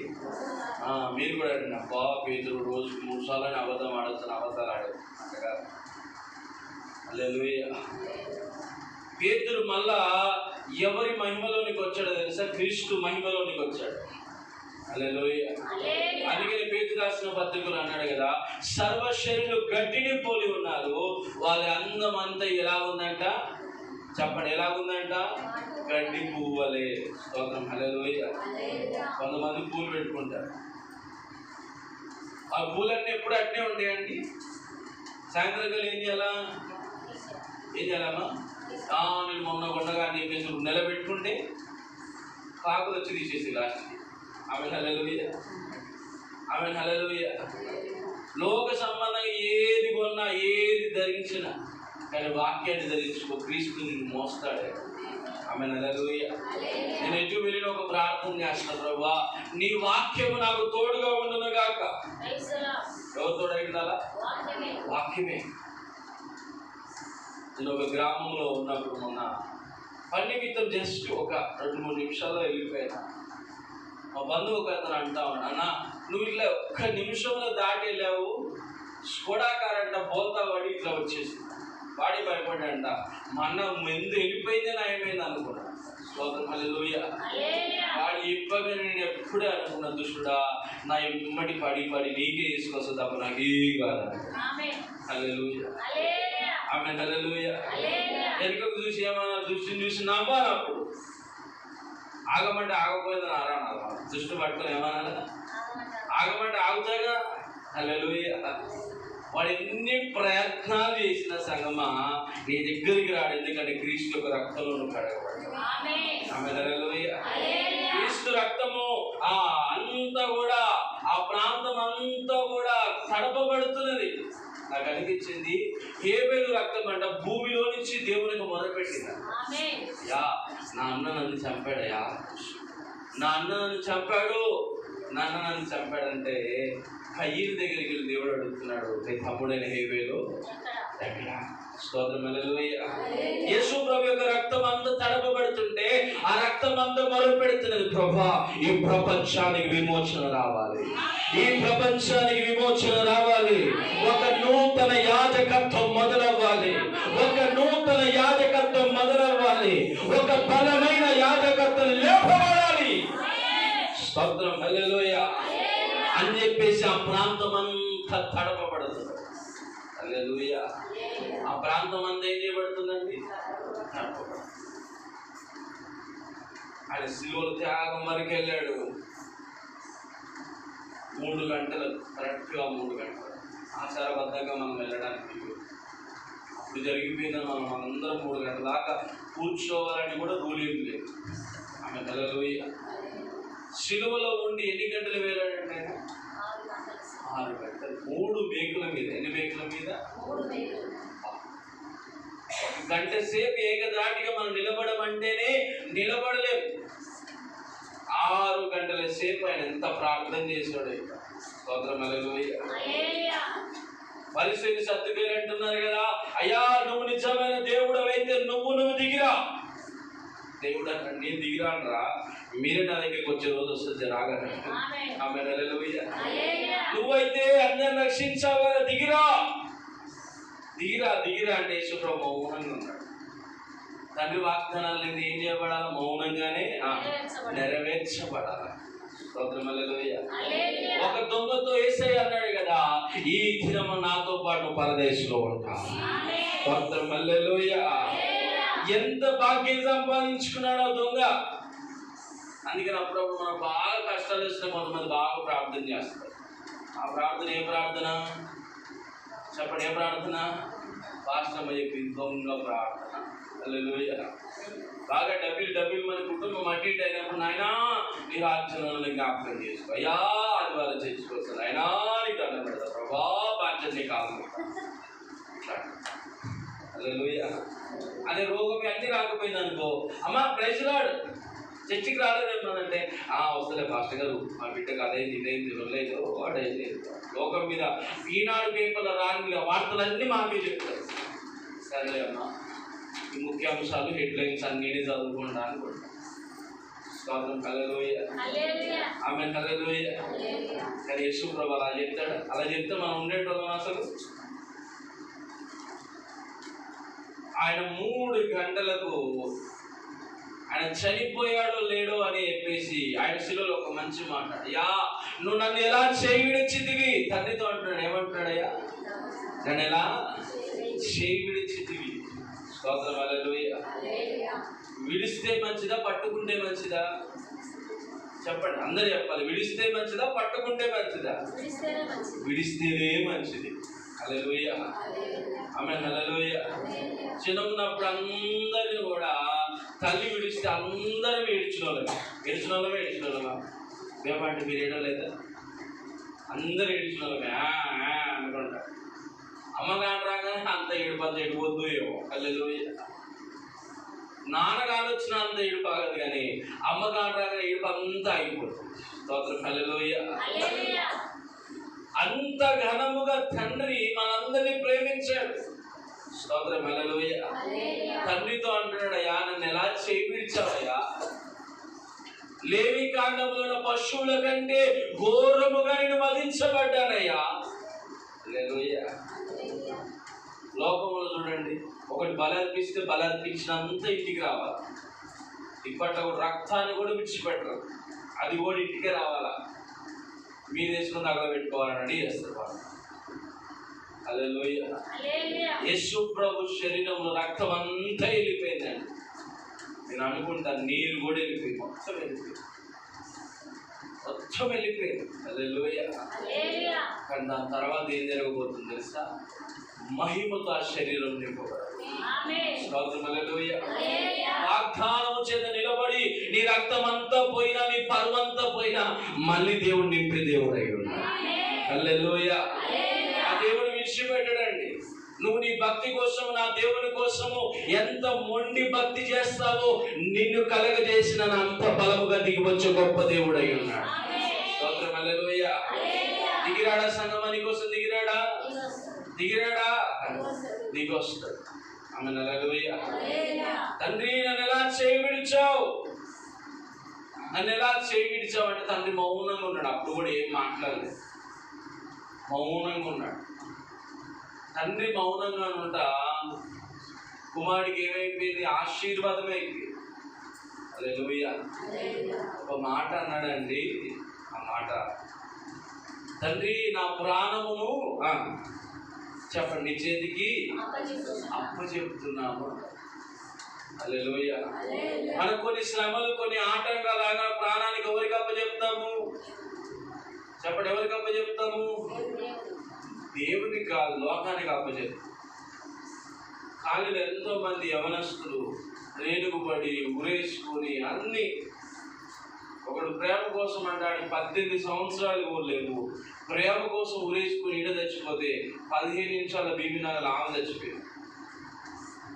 మీరు కూడా అండి, అబ్బా పేతురు రోజుకు 3 సార్లు అని అబద్ధం ఆడొచ్చు, అబద్ధాలు ఆడచ్చు అంతగా. హల్లెలూయా. పేతురు మళ్ళా ఎవరి మహిమలోనికి వచ్చాడో తెలుసా? క్రీస్తు మహిమలోనికి వచ్చాడు. హల్లెలూయా. అందుకని పేతురు రాసిన పత్రికలు అన్నాడు కదా, సర్వశరీరులు గడ్డిని పోలి ఉన్నారు, వాళ్ళ అందం అంతా ఎలా ఉందంట? చెప్పండి, ఎలాగుందంట? గడ్డి పువ్వులే. స్తోత్రం హల్లెలూయా. కొంతమంది పూలు పెట్టుకుంటారు, ఆ పూలన్నీ ఎప్పుడు అట్నే ఉంటాయండి. సాయంత్రం కల్లా ఏం చేయాలమ్మా? నేను మొన్న కొండగా చెప్పేసి నిలబెట్టుకుంటే కాకులు వచ్చి తీసేసి లాస్ట్కి. Amen hallelujah. Amen hallelujah. లోక సంబంధంగా ఏది కొన్నా, ఏది ధరించినా, కానీ వాక్యాన్ని ధరించుకో, క్రీస్తు నిన్ను మోస్తాడే. Amen hallelujah. నేను ఎటు వెళ్ళిన ఒక ప్రార్థన చేస్తాను, ప్రభువా నీ వాక్యము నాకు తోడుగా ఉండును గాక. ఎవరు తోడై ఉండాలా? వాక్యమే. నేను ఒక గ్రామంలో ఉన్నప్పుడు మొన్న పని నిమిత్తం జస్ట్ ఒక 2-3 నిమిషాల్లో వెళ్ళిపోయినా. మా బంధువు ఒక అతను అంటా ఉన్నాడు, అన్న నువ్వు ఇట్లా ఒక్క నిమిషంలో దాటి వెళ్ళావు, స్కోడాకారంట బోల్తా వాడి ఇట్లా వచ్చేసి వాడి భయపడ్డాడంట. మన ముందు వెళ్ళిపోయిందే నయమైంది అనుకున్నా. స్తోత్రం హల్లెలూయా. వాడు చెప్పగా నేను ఎప్పుడే అనుకున్నా, దుష్టుడా నా ఇమ్మడి పడి నీకే తీసుకొస్తా తప్ప నాకేం కాదు. హల్లెలూయా. ఆమేన్ హల్లెలూయా. వెనుకకు చూసి ఏమన్నా దృష్టిని చూసి నవ్వాలప్పుడు. ఆగమంటే ఆగకపోయిందని అరానాలి. దృష్టి పట్టుకొని ఏమన్నా ఆగమంటే ఆగుతాగా. హల్లెలూయా. వాడు ఎన్ని ప్రయత్నాలు చేసిన సంగమా నీ దగ్గరికి రాడు, ఎందుకంటే క్రీస్తు యొక్క రక్తంలో నువ్వు కడగబడ్డావు. ఆమేన్ హల్లెలూయా. క్రీస్తు రక్తము అంతా కూడా, ఆ ప్రాంతం అంతా కూడా తడపబడుతున్నది. నాకు అనిపించింది, హేబెలు రక్తం అంట భూమిలో నుంచి దేవునికి మొదలుపెట్టింది. యా నా అన్న నన్ను చంపాడయా, నా అన్న నన్ను చంపాడు, నా అన్న నన్ను చంపాడంటే కయ్యూరు దగ్గరికి వెళ్ళి దేవుడు అడుగుతున్నాడు, నీ తమ్ముడైన హేబెలు ఎక్కడ? స్తోత్రం హల్లెలూయా. యేసు ప్రభు యొక్క రక్తం అంతా తడపబడుతుంటే ఆ రక్తం అంతా మొదలు పెడుతున్నది, ప్రభా ఈ ప్రపంచానికి విమోచన రావాలి, ఈ ప్రపంచానికి విమోచన రావాలి, ఒక నూతన యాజకత్వం మొదలవ్వాలి, ఒక నూతన యాజకత్వం మొదలవ్వాలి, ఒక బలమైన యాజకత్వం లేపబడాలి. స్తోత్రం హల్లెలూయా అని చెప్పేసి ఆ ప్రాంతం అంతా తడపబడుతుంది. హల్లెలూయా. ఆ ప్రాంతం అంతా ఏం చేయబడుతుందండి? ఆయన సిలువల త్యాగం వరకు వెళ్ళాడు. 3 గంటలు, కరెక్ట్గా 3 గంటలు ఆచారబద్ధంగా మనం వెళ్ళడానికి ఇప్పుడు జరిగిపోయిందని మనం అందరం 3 గంటల దాకా కూర్చోవాలని కూడా రూల్ ఏం లేదు. ఆమె హల్లెలూయా. సిలువలో ఉండి ఎన్ని గంటలు వెళ్ళాడంటే 6 గంటలు, 3 మేకుల మీద. ఎన్ని మేకుల మీద? 1 గంట సేపు ఏకదాటిగా మనం నిలబడమంటేనే నిలబడలేము. 6 గంటల సేపు ఆయన ఎంత ప్రార్థన చేశాడు. స్తోత్రం హల్లెలూయా. పరిస్థితి సర్దుకేలు అంటున్నారు కదా, అయ్యా నువ్వు నిజమైన దేవుడు అయితే నువ్వు దిగిరా. దేవుడు అన్నాడు, నేను దిగిరానరా, మీరే నా దగ్గరికి వచ్చే రోజు వస్తుంది రాగలరు. ఆమె హల్లెలూయా. నువ్వైతే అందరిని రక్షించావు కదా, దిగిరా దిగిరా దిగిరా అంటే యేసుప్రభు మౌనంగా ఉన్నాడు. తండ్రి వాగ్దానాలు ఏం చేయబడాలి? మౌనంగానే నెరవేర్చబడాలి. స్తోత్రం హల్లెలూయా. ఒక దొంగతో యేసయ్య అన్నాడు కదా, ఈ దినము నాతో పాటు పరదేశంలో ఉంటా. స్తోత్రం హల్లెలూయా. ఎంత భాగ్యం సంపాదించుకున్నాడు ఆ దొంగ. అందుకని అప్పుడప్పుడు మనం బాగా కష్టాలు వస్తే కొంతమంది బాగా ప్రార్థన చేస్తారు. ఆ ప్రార్థన ఏ ప్రార్థన చెప్పండి? ఏ ప్రార్థన? పాస్టమ్మ చెప్పి దొంగ ప్రార్థన. హల్లెలూయా. బాగా డబ్బులు మన కుటుంబం అటు ఇటు అయినప్పుడు, నాయనా నీ రాజ్యంలో జ్ఞాపకం చేసుకో, అయ్యా ఆదివారం చేసుకోవచ్చు, నాయనా నీకు దండం పెడతా, ప్రభా బాధ్యత కాదు. హల్లెలూయా. అదే రోగం అన్నీ రాకపోయింది అనుకో, అమ్మ ప్రైజ్ లార్డ్ చర్చికి రాలేదేమోనంటే, వస్తలే పాస్టర్ గారు, మా బిడ్డకు అదైంది ఇదైంది రోజులేదు వాడైంది. లోకం మీద ఈనాడు పేపర్లో రాని వార్తలన్నీ మా మీద చెప్తారు. సరేలే అమ్మా, ఈ ముఖ్యాంశాలు హెడ్లైన్స్ అన్నీ చదువుకుంటా అనుకుంటా. స్తోత్రం హల్లెలూయా. ఆమె హల్లెలూయా. కానీ యేసు ప్రభు అలా చెప్తాడు. అలా చెప్తే మనం ఉండేటోళ్ళం అసలు. ఆయన 3 గంటలకు ఆయన చనిపోయాడో లేడో అని చెప్పేసి ఆయన శిలువలో ఒక మంచి మాట, అయ్యా నువ్వు నన్ను ఎలా చేయి విడిచితివి. తండ్రితో అంటున్నాడు, ఏమంటున్నాడయ్యా? నన్ను ఎలా చేయి విడిచితివి. స్తోత్రం హల్లెలూయా. విడిస్తే మంచిదా, పట్టుకుంటే మంచిదా? చెప్పండి, అందరూ చెప్పాలి. విడిస్తే మంచిదా, పట్టుకుంటే మంచిదా? విడిస్తేనే మంచిది. హల్లెలూయా. ఆమేన్. హల్లెలూయా. చిన్నప్పుడు అందరిని కూడా తల్లి విడిస్తే అందరం ఏడ్చిన వాళ్ళమే. ఏమంటే మీరు ఏడో లేదా? అందరూ ఏడ్చిన వాళ్ళమే అనుకుంటారు. అమ్మగారు రాగానే అంత ఏడుపంత ఏడిపోద్దు ఏమో. హల్లెలూయా. నాన్నగారు వచ్చిన అంత ఏడుపు ఆగదు, కానీ అమ్మగారు రాగానే ఏడుపు అంతా అయిపోతుంది. స్తోత్రం హల్లెలూయా. అంత ఘనముగా తండ్రి మనందరినీ ప్రేమించాడు. స్తోత్రం హల్లెలూయా. తండ్రితో అంటున్నాడు, అయ్యా నన్ను ఎలా చేయి విడిచావయ్యా? లేవి కాండంలో పశువుల కంటే ఘోరముగా నేను వధించబడ్డానయ్యా. హల్లెలూయా. లోకంలో చూడండి, ఒకటి బలర్పిస్తే బలర్పించినంత ఇంటికి రావాలి. ఇప్పట్లో రక్తాన్ని కూడా విడిచిపెట్టరు, అది కూడా ఇంటికే రావాలా. మీ దేశంలో దగ్గర పెట్టుకోవాలని రెడీ చేస్తారు వాళ్ళు. హల్లెలూయా. యేసు ప్రభు శరీరంలో రక్తం అంతా వెళ్ళిపోయిందండి. నేను అనుకుంటాను నీరు కూడా వెళ్ళిపోయింది, మొత్తం వెళ్ళిపోయింది. హల్లెలూయా. కానీ దాని తర్వాత ఏం జరగబోతుంది తెలుసా? మహిమతో ఆ శరీరం నింపబడాలి. హల్లెలూయా. వాగ్దానము చేత నిలబడి నీ రక్తం అంతా పోయినా, నీ పరువంతా పోయినా, మళ్ళీ దేవుడు నింపే దేవుడు అయి ఉన్నాడు. హల్లెలూయా. ఆ దేవుడు విడిచిపెట్టడండి. నువ్వు నీ భక్తి కోసం, నా దేవుని కోసము ఎంత మొండి భక్తి చేస్తావో నిన్ను కలగజేసిన అంత బలముగా దిగివచ్చే గొప్ప దేవుడు అయి ఉన్నాడు. స్తోత్రం హల్లెలూయా. దిగిరాడా సంగమా? నీ కోసం దిగిరాడా? దిగిరాడా? దిగొస్తాడు. ఆమె హల్లెలూయా. తండ్రి నన్ను ఎలా చేయి విడిచావు, నన్ను ఎలా చేయి విడిచావు అంటే తండ్రి మౌనంగా ఉన్నాడు. అప్పుడు కూడా ఏం మాట్లాడలేదు, మౌనంగా ఉన్నాడు. తండ్రి మౌనంగా ఉంటా కుమారుడికి ఏమైపోయింది? ఆశీర్వాదమే అయిపోయింది. హల్లెలూయా. ఒక మాట అన్నాడండి, ఆ మాట, తండ్రి నా ప్రాణమును చెప్పండి నీ చేతికి అప్పచెప్తున్నాము. హల్లెలూయా. మనకు కొన్ని శ్రమలు, కొన్ని ఆటంకాలు రాగా ప్రాణానికి ఎవరికి అప్పచెప్తాము? చెప్పండి, ఎవరికి అప్పచెప్తాము? దేవునికి కాదు, లోకానికి అప్పచెప్తాం. కానీ ఎంతో మంది యవనస్తులు రేణుకుపడి ఉరేసుకొని అన్ని, ఒకడు ప్రేమ కోసం అంటాడు 18 సంవత్సరాలు కూడా లేవు, ప్రేమ కోసం ఉరేసుకుని ఈడ చచ్చిపోతే 15 నిమిషాల బీబీ నగలు ఆమె చచ్చిపోయింది.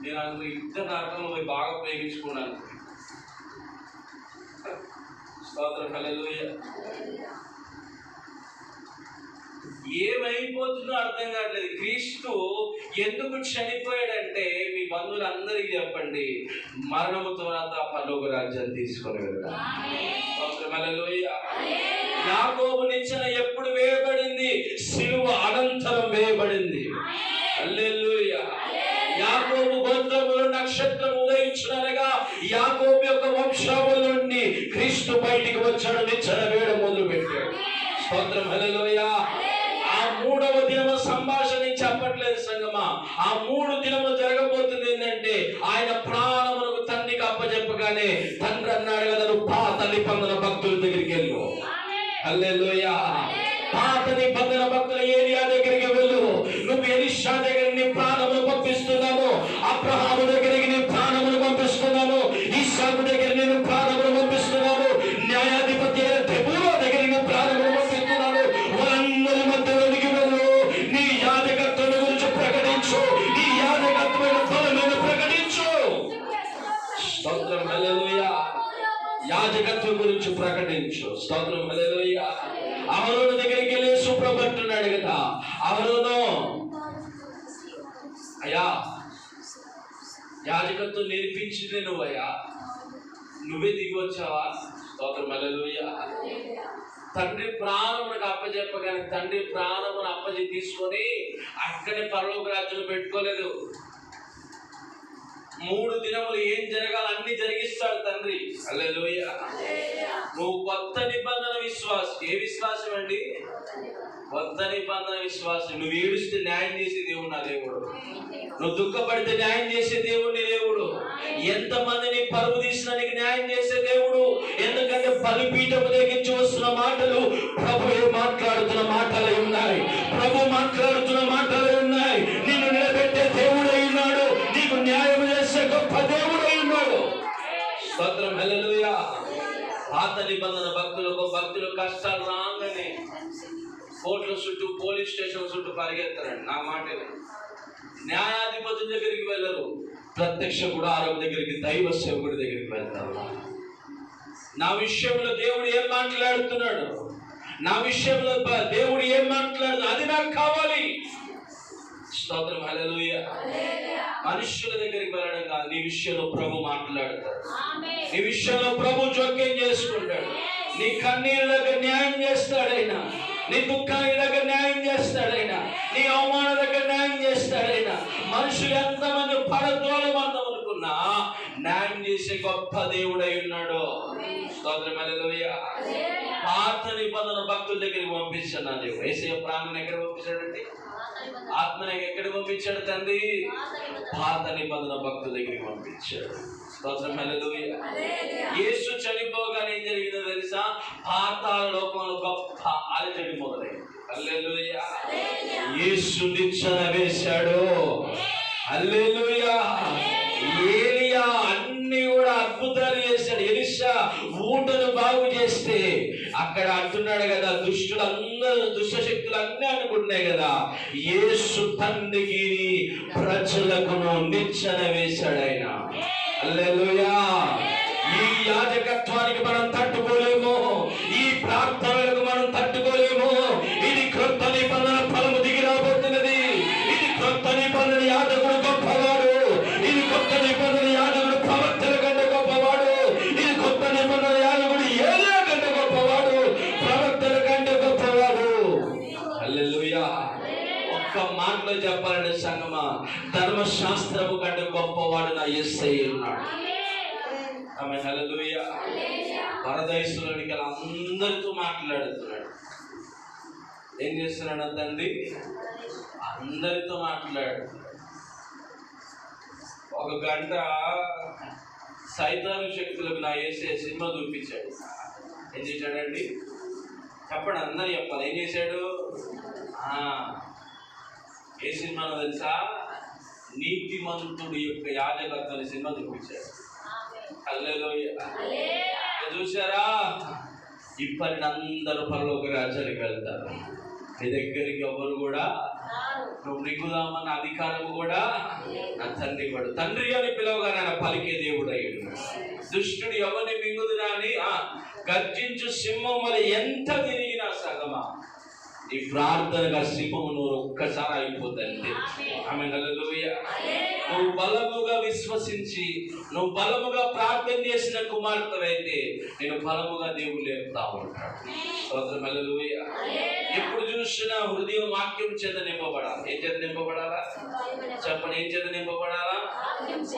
నేను అందుకు ఇద్దరు నరకంలో పోయి బాగా ప్రేమించుకున్నాను. స్తోత్రం, హల్లెలూయా. ఏమైపోతుందో అర్థం కావట్లేదు. క్రీస్తు ఎందుకు చనిపోయాడంటే మీ బంధువులందరికీ చెప్పండి, మరణము తర్వాత పరలోక రాజ్యాన్ని తీసుకొని వెళ్ళాడు. హల్లెలూయా. యాకోబు నిచ్చెన ఎప్పుడు వేయబడింది? సిలువ అనంతరం వేయబడింది. హల్లెలూయా. యాకోబు గోత్రములో నక్షత్రం ఉదయించునగా యాకోబు యొక్క వంశముల నుండి క్రీస్తు బయటికి వచ్చాడు, నిచ్చెన వేయడం మొదలు పెట్టాడు. స్తోత్రం, హల్లెలూయా. ఆ 3వ దినము సంభాషణ చెప్పట్లేదు సంగమా. ఆ 3 దినము జరగబోతుంది ఏంటంటే ఆయన ప్రాణమునకు తండ్రికి అప్పచెప్పగానే తండ్రి అన్నాడు కదా, నువ్వు పాత నిబంధన భక్తుల దగ్గరికి వెళ్ళు. హల్లెలూయా. పాత నిబంధన భక్తుల ఏరియా దగ్గరికి వెళ్ళు. నువ్వు ఎలీషా దగ్గర నీ ప్రాణమును పంపిస్తున్నావు, అబ్రహాము దగ్గరికి నీ ప్రాణమును పంపిస్తున్నావు, ఇస్సాకు దగ్గర నేను ప్రాణమును పంపిస్తున్నాను, న్యాయాధిపతి అయిన దెబోరా దగ్గర నీ ప్రాణమును పంపిస్తున్నాను. వాళ్ళందరి మధ్యలోనికి వెళ్ళు. నీ యాజకత్వం గురించి ప్రకటించు, నీ యాజకత్వమైన ఫలమును ప్రకటించు. స్తోత్రం, హల్లెలూయా. యాజకత్వం గురించి ప్రకటించు. స్తోత్రం, హల్లెలూయా. అహరోను దగ్గరికి వెళ్ళి సుప్రభు అంటున్నాడు కదా, అహరోను అయ్యా యాజకత్వం నేర్పించింది నువ్వయ్యా, నువ్వే దిగి వచ్చావా? స్తోత్రం, హల్లెలూయా. తండ్రి ప్రాణమునకు అప్పచెప్పగానే తండ్రి ప్రాణమును అప్పచెప్పి తీసుకొని అక్కడే పరలోక రాజ్యం పెట్టుకోలేదు. 3 దినములు ఏం జరగాలి అన్ని జరిగిస్తాడు తండ్రి. హల్లెలూయా. నువ్వు కొత్త నిబంధన విశ్వాసం. ఏ విశ్వాసం అండి? కొత్త నిబంధన విశ్వాసం. నువ్వు ఏడుస్తే న్యాయం చేసే దేవుడు నా దేవుడు, నువ్వు దుఃఖపడితే న్యాయం చేసే దేవుడు నీ దేవుడు, ఎంతమందిని పరువు తీసినా నీకు న్యాయం చేసే దేవుడు. ఎందుకంటే బలిపీఠము దగ్గరించి వస్తున్న మాటలు ప్రభువే మాట్లాడుతున్న మాటలే ఉన్నాయి, ప్రభు మాట్లాడుతున్న మాటలే ఉన్నాయి. నిన్ను నిలబెట్టే దేవుడై ఉన్నాడు, నీకు న్యాయం చేసే గొప్ప దేవుడై ఉన్నాడు. స్తోత్రం, హల్లెలూయా. పాత నిబంధన భక్తులు కష్టాలు రాగానే కోర్టుల చుట్టూ, పోలీస్ స్టేషన్ చుట్టూ పరిగెత్తారండి. నా మాట న్యాయాధిపతుల దగ్గరికి వెళ్ళరు, ప్రత్యక్ష గుడారం దగ్గరికి, దైవ సేవకుడి దగ్గరికి వెళ్తారు. నా విషయంలో దేవుడు ఏం మాట్లాడుతున్నాడు, నా విషయంలో దేవుడు ఏం మాట్లాడుతున్నాడు, అది నాకు కావాలి. స్తోత్రం, హల్లెలూయా. మనుష్యుల దగ్గరికి వెళ్ళడం కాదు, నీ విషయంలో ప్రభు మాట్లాడతాడు, నీ విషయంలో ప్రభు జోక్యం చేసుకుంటాడు. నీ కన్నీళ్ళ దగ్గర న్యాయం చేస్తాడైనా, నీ దుఃఖానికి దగ్గర న్యాయం చేస్తాడైనా, నీ అవమానం దగ్గర న్యాయం చేస్తాడైనా. మనుషులు ఎంతమంది పడదోలమందం అనుకున్నా న్యాయం చేసే గొప్ప దేవుడై ఉన్నాడు. స్తోత్రం, హల్లెలూయా. పాత నిబంధన భక్తుల దగ్గరికి పంపించాడు నా దేవుడు. యేసయ్య ప్రాణం ఎక్కడ పంపించాడండి? ఆత్మని ఎక్కడికి పంపించాడు తండ్రి? పాత నిబంధన భక్తుల దగ్గరికి పంపించాడు. స్తోత్రం, హల్లెలూయా. యేసు చనిపోగానే ఏం జరిగిందో తెలుసా? పాతాళ లోకంలో గొప్ప అలజడి మొదలైంది. హల్లెలూయా. యేసు నిచ్చెన వేశాడు. హల్లెలూయా. ఏలియా అన్ని కూడా అద్భుతాలు చేశాడు. ఎలీషా ఊటను బాగు చేస్తే అక్కడ అంటున్నాడు కదా, దుష్టులందరూ, దుష్ట శక్తులు అన్నీ అనుకుంటున్నాయి కదా, యేసు తండ్రికి ప్రజలకు నిచ్చెన వేశాడు ఆయన. హల్లెలూయా. ఈ యాజకత్వానికి మనం తట్టుకోలేము, ఈ ప్రార్థనలకు మనం తట్టుకోలేము. ఇది క్రొత్త నిబంధన ఫలము దిగి రాబోతున్నది, ఇది ధర్మశాస్త్రము కంటే గొప్పవాడు నా యేసయ్య ఉన్నాడు. ఆమె హల్లెలూయా. పరదేశంలోనికి అందరితో మాట్లాడుతున్నాడు. ఏం చేస్తున్నాడు తండ్రి? అందరితో మాట్లాడు. ఒక గంట సైతాను శక్తులకు నా యేసయ్య సినిమా చూపించాడు. ఏం చేశాడండి? చెప్పండి, అందరూ చెప్పాలి. ఏం చేశాడు? ఏ సినిమాలో తెలుసా? నీతిమంతుడి యొక్క యాజకత్వం సినిమా చూపించాడు. హల్లెలూయా. చూసారా? ఇప్పటి అందరూ పరలోక రాజ్యానికి వెళ్తారు. నీ దగ్గరికి ఎవరు కూడా నువ్వు నిగుదామన్న అధికారం కూడా నా తండ్రి వాడు. తండ్రి అని పిలవగా ఆయన పలికే దేవుడు అయ్యాడు. దుష్టుడు ఎవరిని మింగుదునా అని గర్జించు సింహం వల్ల ఎంత తిరిగినా సగమా నీ ప్రార్థనగా సింహము నువ్వు ఒక్కసారి అయిపోతుంది. ఆమె హల్లెలూయా. నువ్వు బలముగా విశ్వసించి నువ్వు బలముగా ప్రార్థన చేసిన కుమార్తెవైతే నేను బలముగా దేవుడు లేపుతా ఉంటాడు. స్తోత్రం. హల్లెలూయా. ఎప్పుడు చూసినా హృదయం వాక్యం చేత నింపబడాలి. ఏం చేత నింపబడాలా? చెప్పండి, ఏం చేత నింపబడాలా?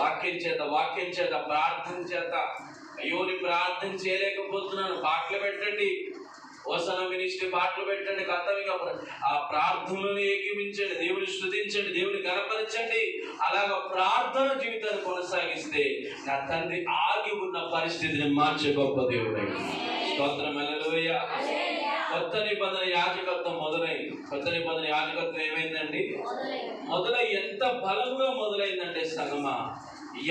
వాక్యం చేత. వాక్యం చేత, ప్రార్థన చేత. అయ్యో నీ ప్రార్థన చేయలేకపోతున్నాను, పాటలు పెట్టండి. ఓసన మినిస్ట్రీ పాటలు పెట్టండి. కర్తవ్యంగా ఆ ప్రార్థనలను ఏకీమించండి, దేవుని స్తుతించండి, దేవుని గణపరచండి. అలాగా ప్రార్థన జీవితాన్ని కొనసాగిస్తే నా తండ్రి ఆగి ఉన్న పరిస్థితిని మార్చే గొప్ప దేవుడు. స్తోత్రం. హల్లెలూయా. కొత్త నిబంధన యాజకత్వం మొదలైంది. కొత్త నిబంధన యాజకత్వం ఏమైందండి? మొదలై ఎంత బలముగా మొదలైందంటే సంగమా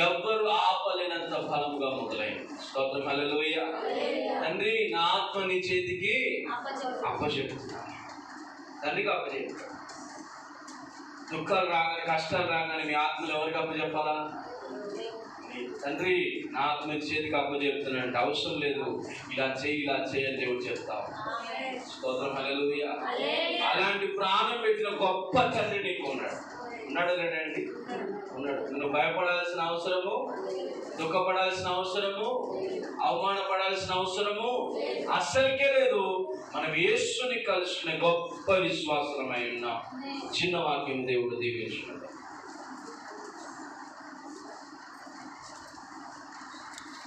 ఎవ్వరు ఆపలేనంత బలముగా మొదలైంది. స్తోత్రం. హల్లెలూయా. తండ్రి నా ఆత్మ నీ చేతికి అప్పచెప్తున్నాను. తండ్రికి అప్పచెప్తాడు. దుఃఖాలు రాగానే, కష్టాలు రాగానే మీ ఆత్మలు ఎవరికి అప్పచెప్పాలా? తండ్రి నా ఆత్మ నీ చేతికి అప్పచెప్తున్నానంటే అవసరం లేదు, ఇలా చేయి ఇలా చేయని దేవుడు చెప్తావు. స్తోత్రం. హల్లెలూయా. అలాంటి ప్రాణం పెట్టిన గొప్ప తండ్రి నీకు ఉన్నాడు. ఉన్నాడు కదండి? ఉన్నాడు. నువ్వు భయపడాల్సిన అవసరము, దుఃఖపడాల్సిన అవసరము, అవమానపడాల్సిన అవసరము అస్సలకే లేదు. మనం యేసుని కలుసుకునే గొప్ప విశ్వాసమై ఉన్నాం. చిన్న వాక్యం దేవుడు దీవించుకుంటాం.